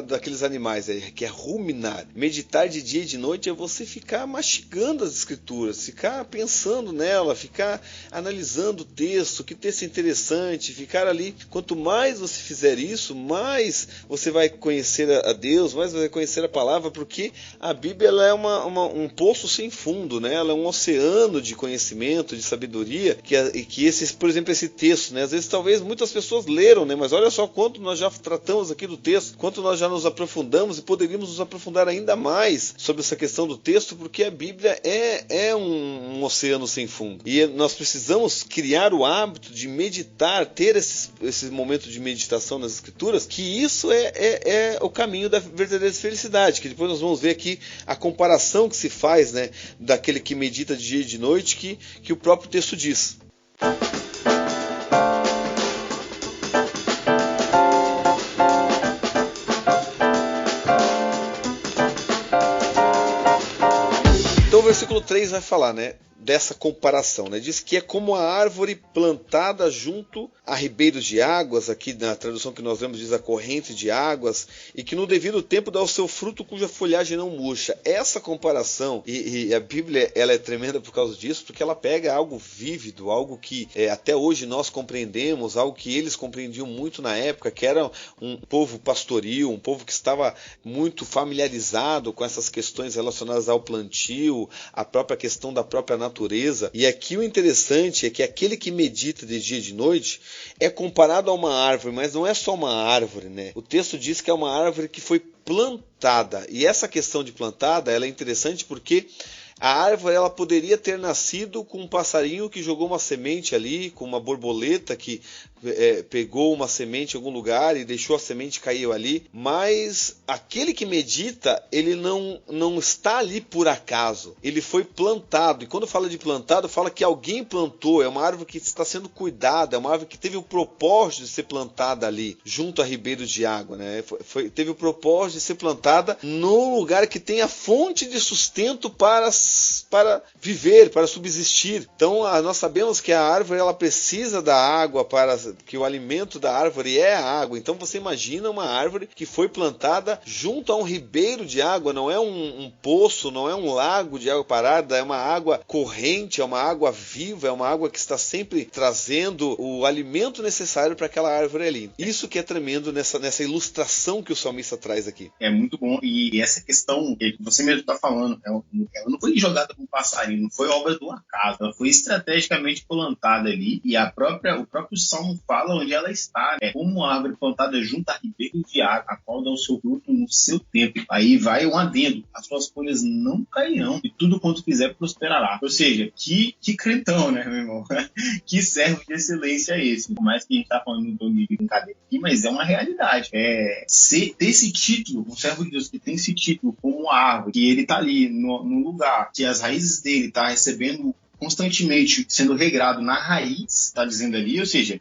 daqueles animais, que é ruminar. Meditar de dia e de noite é você ficar mastigando as escrituras, ficar pensando nela, ficar analisando o texto, que texto interessante, ficar ali. Quanto mais você fizer isso, mais você vai conhecer a Deus, mais você vai conhecer a palavra, porque a Bíblia ela é um poço sem fundo, né? Ela é um oceano de conhecimento, de sabedoria, que por exemplo, esse texto, né? Às vezes, talvez muitas pessoas leram, né? Mas olha só quanto nós já tratamos aqui do texto, quanto nós já nos aprofundamos e poderíamos nos aprofundar ainda mais sobre essa questão do texto, porque a Bíblia é um oceano sem fundo. E nós precisamos criar o hábito de meditar, ter esse momento de meditação nas Escrituras, que isso é o caminho da verdadeira felicidade, que depois nós vamos ver aqui a comparação que se faz, né, daquele que medita de dia e de noite, que o próprio texto diz. Então o versículo 3 vai falar, né, dessa comparação, né? Diz que é como a árvore plantada junto a ribeiros de águas, aqui na tradução que nós vemos diz a corrente de águas, e que no devido tempo dá o seu fruto cuja folhagem não murcha. Essa comparação, e a Bíblia ela é tremenda por causa disso, porque ela pega algo vívido, algo que até hoje nós compreendemos, algo que eles compreendiam muito na época, que era um povo pastoril, um povo que estava muito familiarizado com essas questões relacionadas ao plantio, a própria questão da própria natureza. E aqui o interessante é que aquele que medita de dia e de noite é comparado a uma árvore, mas não é só uma árvore, né? O texto diz que é uma árvore que foi plantada. E essa questão de plantada ela é interessante porque a árvore ela poderia ter nascido com um passarinho que jogou uma semente ali, com uma borboleta que pegou uma semente em algum lugar e deixou a semente cair ali, mas aquele que medita, ele não está ali por acaso, ele foi plantado, e quando fala de plantado, fala que alguém plantou, é uma árvore que está sendo cuidada, é uma árvore que teve o propósito de ser plantada ali, junto a ribeiros de água, né? Teve o propósito de ser plantada no lugar que tem a fonte de sustento para viver, para subsistir. Então nós sabemos que a árvore ela precisa da água, que o alimento da árvore é a água. Então você imagina uma árvore que foi plantada junto a um ribeiro de água, não é um poço, não é um lago de água parada, é uma água corrente, é uma água viva, é uma água que está sempre trazendo o alimento necessário para aquela árvore ali. Isso que é tremendo nessa ilustração que o salmista traz aqui. É muito bom, e essa questão que você mesmo está falando, ela não foi jogada com passarinho, não foi obra do acaso, ela foi estrategicamente plantada ali, e o próprio Salmo fala onde ela está, né? Como uma árvore plantada junto a ribeiro de água, a qual dá o seu fruto no seu tempo. Aí vai um adendo, as suas folhas não cairão, e tudo quanto fizer prosperará. Ou seja, que crentão, né, meu irmão? Que servo de excelência é esse? Por mais que a gente tá falando um tom de brincadeira aqui, mas é uma realidade. Ter esse título, um servo de Deus que tem esse título como árvore, que ele tá ali no lugar, que as raízes dele tá recebendo constantemente sendo regrado na raiz, está dizendo ali, ou seja,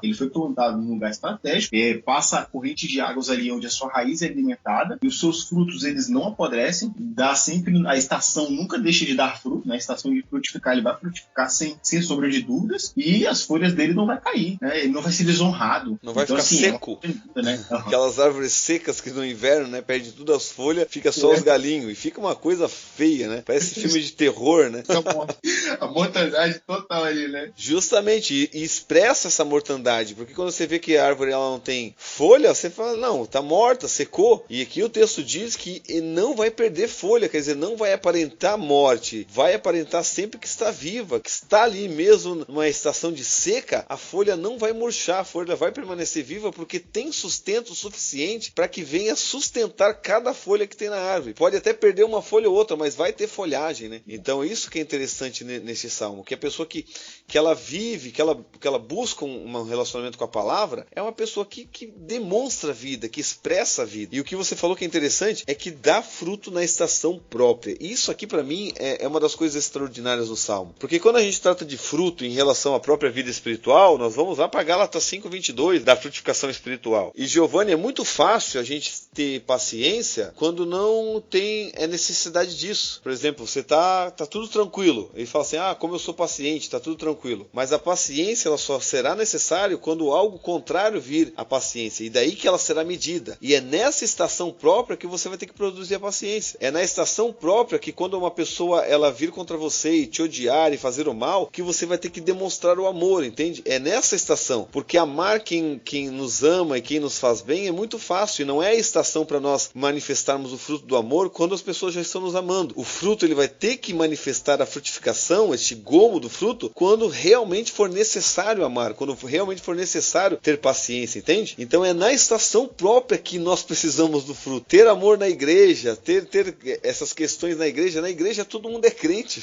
ele foi plantado num lugar estratégico, passa a corrente de águas ali onde a sua raiz é alimentada, e os seus frutos eles não apodrecem, dá sempre, a estação nunca deixa de dar fruto, na estação de frutificar ele vai frutificar sem sombra de dúvidas, e as folhas dele não vai cair, né? Ele não vai ser desonrado. Não vai então, ficar assim, seco. Né? Aquelas árvores secas que no inverno, né, perde tudo as folhas, fica só os galinhos, e fica uma coisa feia, né? Parece filme de terror, né? A mortandade total ali, né? Justamente, e expressa essa mortandade, porque quando você vê que a árvore ela não tem folha, você fala, não, tá morta, secou. E aqui o texto diz que não vai perder folha, quer dizer, não vai aparentar morte, vai aparentar sempre que está viva, que está ali mesmo numa estação de seca, a folha não vai murchar, a folha vai permanecer viva porque tem sustento suficiente para que venha sustentar cada folha que tem na árvore. Pode até perder uma folha ou outra, mas vai ter folhagem, né? Então isso que é interessante nesse salmo, que a pessoa que ela vive, que ela busca um relacionamento com a palavra, é uma pessoa que demonstra a vida, que expressa a vida. E o que você falou que é interessante é que dá fruto na estação própria. Isso aqui para mim é uma das coisas extraordinárias do salmo, porque quando a gente trata de fruto em relação à própria vida espiritual, nós vamos lá para Gálatas 5:22 da frutificação espiritual. E Giovanni, é muito fácil a gente ter paciência quando não tem necessidade disso. Por exemplo, você tá tudo tranquilo, ele fala assim, como eu sou paciente, tá tudo tranquilo. Mas a paciência ela só será necessária quando algo contrário vir à paciência, e daí que ela será medida. E é nessa estação própria que você vai ter que produzir a paciência. É na estação própria que quando uma pessoa ela vir contra você e te odiar e fazer o mal, que você vai ter que demonstrar o amor, entende? É nessa estação, porque amar quem nos ama e quem nos faz bem é muito fácil, e não é a estação para nós manifestarmos o fruto do amor quando as pessoas já estão nos amando. O fruto ele vai ter que manifestar a frutificação, este gomo do fruto, quando realmente for necessário amar, quando realmente for necessário ter paciência, entende? Então é na estação própria que nós precisamos do fruto. Ter amor na igreja, ter essas questões na igreja todo mundo é crente.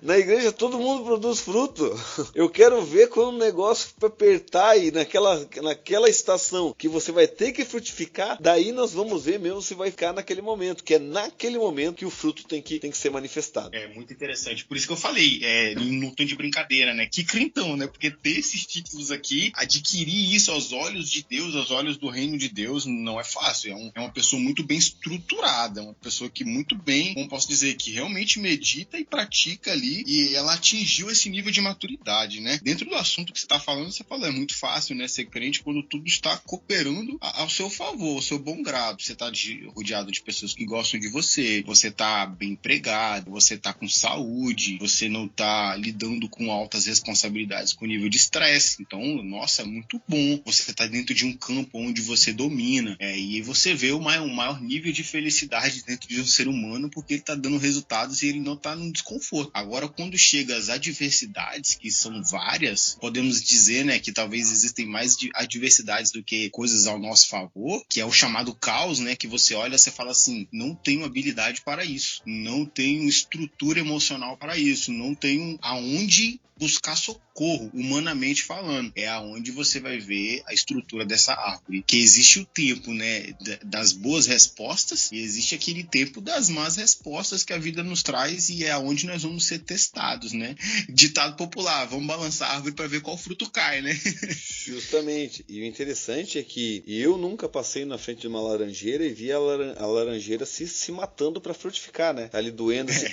Na igreja todo mundo produz fruto. Eu quero ver quando o negócio apertar aí naquela estação que você vai ter que frutificar, daí nós vamos ver mesmo se vai ficar naquele momento, que é naquele momento que o fruto tem que ser manifestado. É muito interessante, por isso que eu falei, no tom de brincadeira, né? Que crentão, né? Porque ter esses títulos aqui, adquirir isso aos olhos de Deus, aos olhos do reino de Deus, não é fácil. É uma pessoa muito bem estruturada, uma pessoa que muito bem, como posso dizer, que realmente medita e pratica ali, e ela atingiu esse nível de maturidade, né? Dentro do assunto que você está falando, você falou, é muito fácil, né? Ser crente quando tudo está cooperando ao seu favor, ao seu bom grado. Você está rodeado de pessoas que gostam de você, você está bem empregado, você está com saúde, você não está lidando com altas responsabilidades com nível de estresse. Então, nossa, é muito bom. Você está dentro de um campo onde você domina, e aí você vê o maior nível de felicidade dentro de um ser humano, porque ele está dando resultados e ele não está no desconforto. Agora, quando chega às adversidades, que são várias, podemos dizer, né, que talvez existem mais adversidades do que coisas ao nosso favor, que é o chamado caos, né, que você olha e fala assim, não tenho habilidade para isso, não tenho estrutura emocional para isso, não não tem aonde buscar socorro, humanamente falando. É aonde você vai ver a estrutura dessa árvore. Que existe o tempo, né, das boas respostas e existe aquele tempo das más respostas que a vida nos traz e é aonde nós vamos ser testados, né? Ditado popular, vamos balançar a árvore para ver qual fruto cai, né? Justamente. E o interessante é que eu nunca passei na frente de uma laranjeira e vi a laranjeira se matando para frutificar, né? Tá ali doendo assim.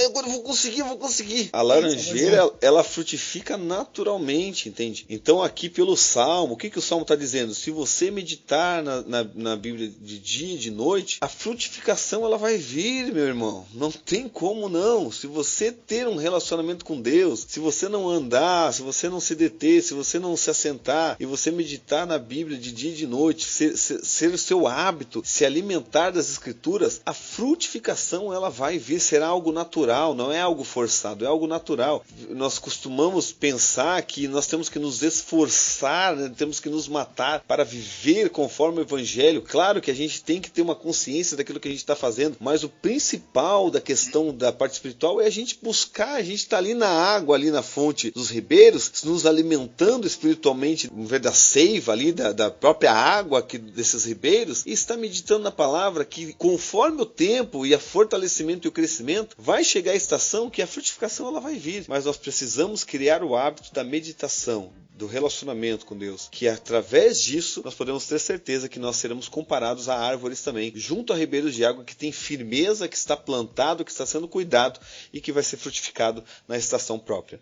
Agora eu vou conseguir. A laranjeira, ela frutifica naturalmente, entende? Então aqui pelo Salmo, o que o Salmo está dizendo? Se você meditar na Bíblia de dia e de noite, a frutificação ela vai vir, meu irmão. Não tem como não. Se você ter um relacionamento com Deus, se você não andar, se você não se deter, se você não se assentar e você meditar na Bíblia de dia e de noite, ser o seu hábito, se alimentar das Escrituras, a frutificação ela vai vir, será algo natural, não é algo forçado, é algo natural. Nós costumamos pensar que nós temos que nos esforçar, né? Temos que nos matar para viver conforme o Evangelho. Claro que a gente tem que ter uma consciência daquilo que a gente está fazendo, mas o principal da questão da parte espiritual é a gente buscar, a gente está ali na água, ali na fonte dos ribeiros, nos alimentando espiritualmente da seiva ali, da própria água aqui desses ribeiros, e está meditando na palavra que conforme o tempo e o fortalecimento e o crescimento, vai chegar a estação que a frutificação ela vai vir, mas nós precisamos criar o hábito da meditação, do relacionamento com Deus, que através disso nós podemos ter certeza que nós seremos comparados a árvores também, junto a ribeiros de água que tem firmeza, que está plantado, que está sendo cuidado e que vai ser frutificado na estação própria.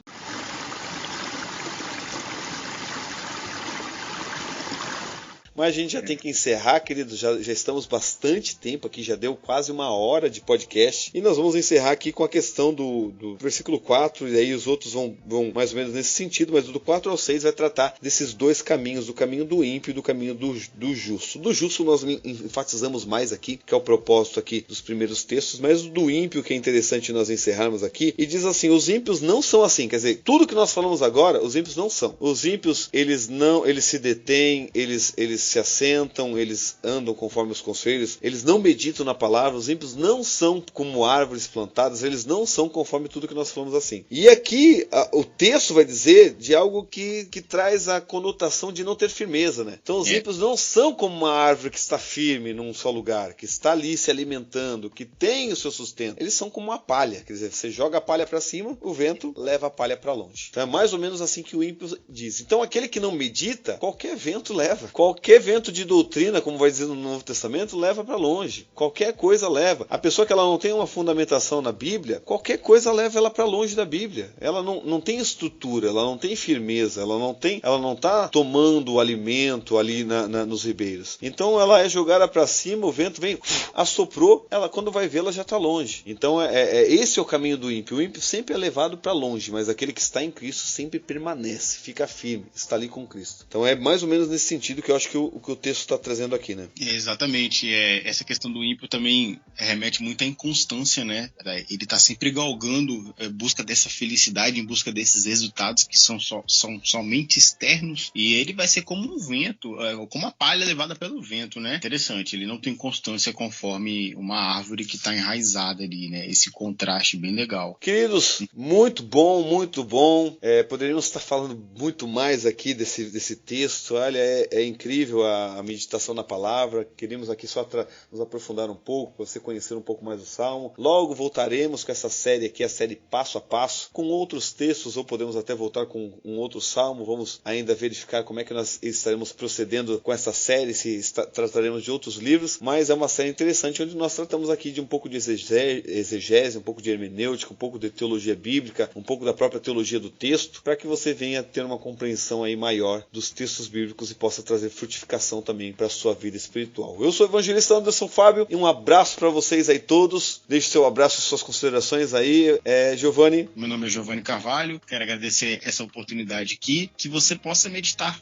Mas a gente já tem que encerrar, queridos, já estamos bastante tempo aqui, já deu quase 1 hora de podcast, e nós vamos encerrar aqui com a questão do versículo 4, e aí os outros vão mais ou menos nesse sentido, mas do 4 ao 6 vai tratar desses dois caminhos, do caminho do ímpio e do caminho do justo. Do justo nós enfatizamos mais aqui, que é o propósito aqui dos primeiros textos, mas do ímpio que é interessante nós encerrarmos aqui, e diz assim, os ímpios não são assim, quer dizer, tudo que nós falamos agora, os ímpios não são. Os ímpios, eles se detêm, eles se assentam, eles andam conforme os conselhos, eles não meditam na palavra, os ímpios não são como árvores plantadas, eles não são conforme tudo que nós falamos assim. E aqui o texto vai dizer de algo que traz a conotação de não ter firmeza, né? Então os ímpios não são como uma árvore que está firme num só lugar, que está ali se alimentando, que tem o seu sustento. Eles são como uma palha, quer dizer, você joga a palha para cima, o vento leva a palha para longe. Então é mais ou menos assim que o ímpio diz. Então aquele que não medita, qualquer vento leva. Qualquer vento de doutrina, como vai dizer no Novo Testamento, leva para longe. Qualquer coisa leva. A pessoa que ela não tem uma fundamentação na Bíblia, qualquer coisa leva ela para longe da Bíblia. Ela não tem estrutura, ela não tem firmeza, ela não está tomando o alimento ali nos ribeiros. Então ela é jogada para cima, o vento vem, assoprou, ela quando vai ver ela já está longe. Então esse é o caminho do ímpio. O ímpio sempre é levado para longe, mas aquele que está em Cristo sempre permanece, fica firme, está ali com Cristo. Então é mais ou menos nesse sentido que eu acho que o texto está trazendo aqui, né? Exatamente. Essa questão do ímpio também remete muito à inconstância, né? Ele está sempre galgando em busca dessa felicidade, em busca desses resultados que são somente externos, e ele vai ser como um vento, como a palha levada pelo vento, né? Interessante, ele não tem constância conforme uma árvore que está enraizada ali, né? Esse contraste bem legal. Queridos, muito bom, muito bom. Poderíamos estar falando muito mais aqui desse texto. Olha, é incrível a meditação na palavra. Queríamos aqui só nos aprofundar um pouco, para você conhecer um pouco mais o Salmo. Logo voltaremos com essa série aqui, a série Passo a Passo, com outros textos, ou podemos até voltar com um outro Salmo. Vamos ainda verificar como é que nós estaremos procedendo com essa série, se trataremos de outros livros, mas é uma série interessante, onde nós tratamos aqui de um pouco de exegese, um pouco de hermenêutica, um pouco de teologia bíblica, um pouco da própria teologia do texto, para que você venha ter uma compreensão aí maior dos textos bíblicos e possa trazer frutificação também para a sua vida espiritual. Eu sou o evangelista Anderson Fábio e um abraço para vocês aí todos. Deixe seu abraço e suas considerações aí. Giovanni. Meu nome é Giovanni Carvalho. Quero agradecer essa oportunidade aqui, que você possa meditar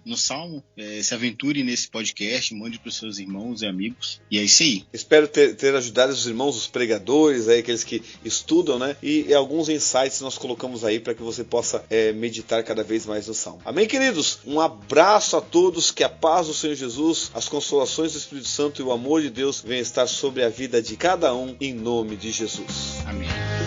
no Salmo, se aventure nesse podcast, mande para os seus irmãos e amigos. E é isso aí. Espero ter ajudado os irmãos, os pregadores, aí, aqueles que estudam, né? E alguns insights nós colocamos aí para que você possa meditar cada vez mais no Salmo. Amém, queridos? Um abraço a todos, que a paz do Senhor Jesus, as consolações do Espírito Santo e o amor de Deus venham estar sobre a vida de cada um, em nome de Jesus. Amém.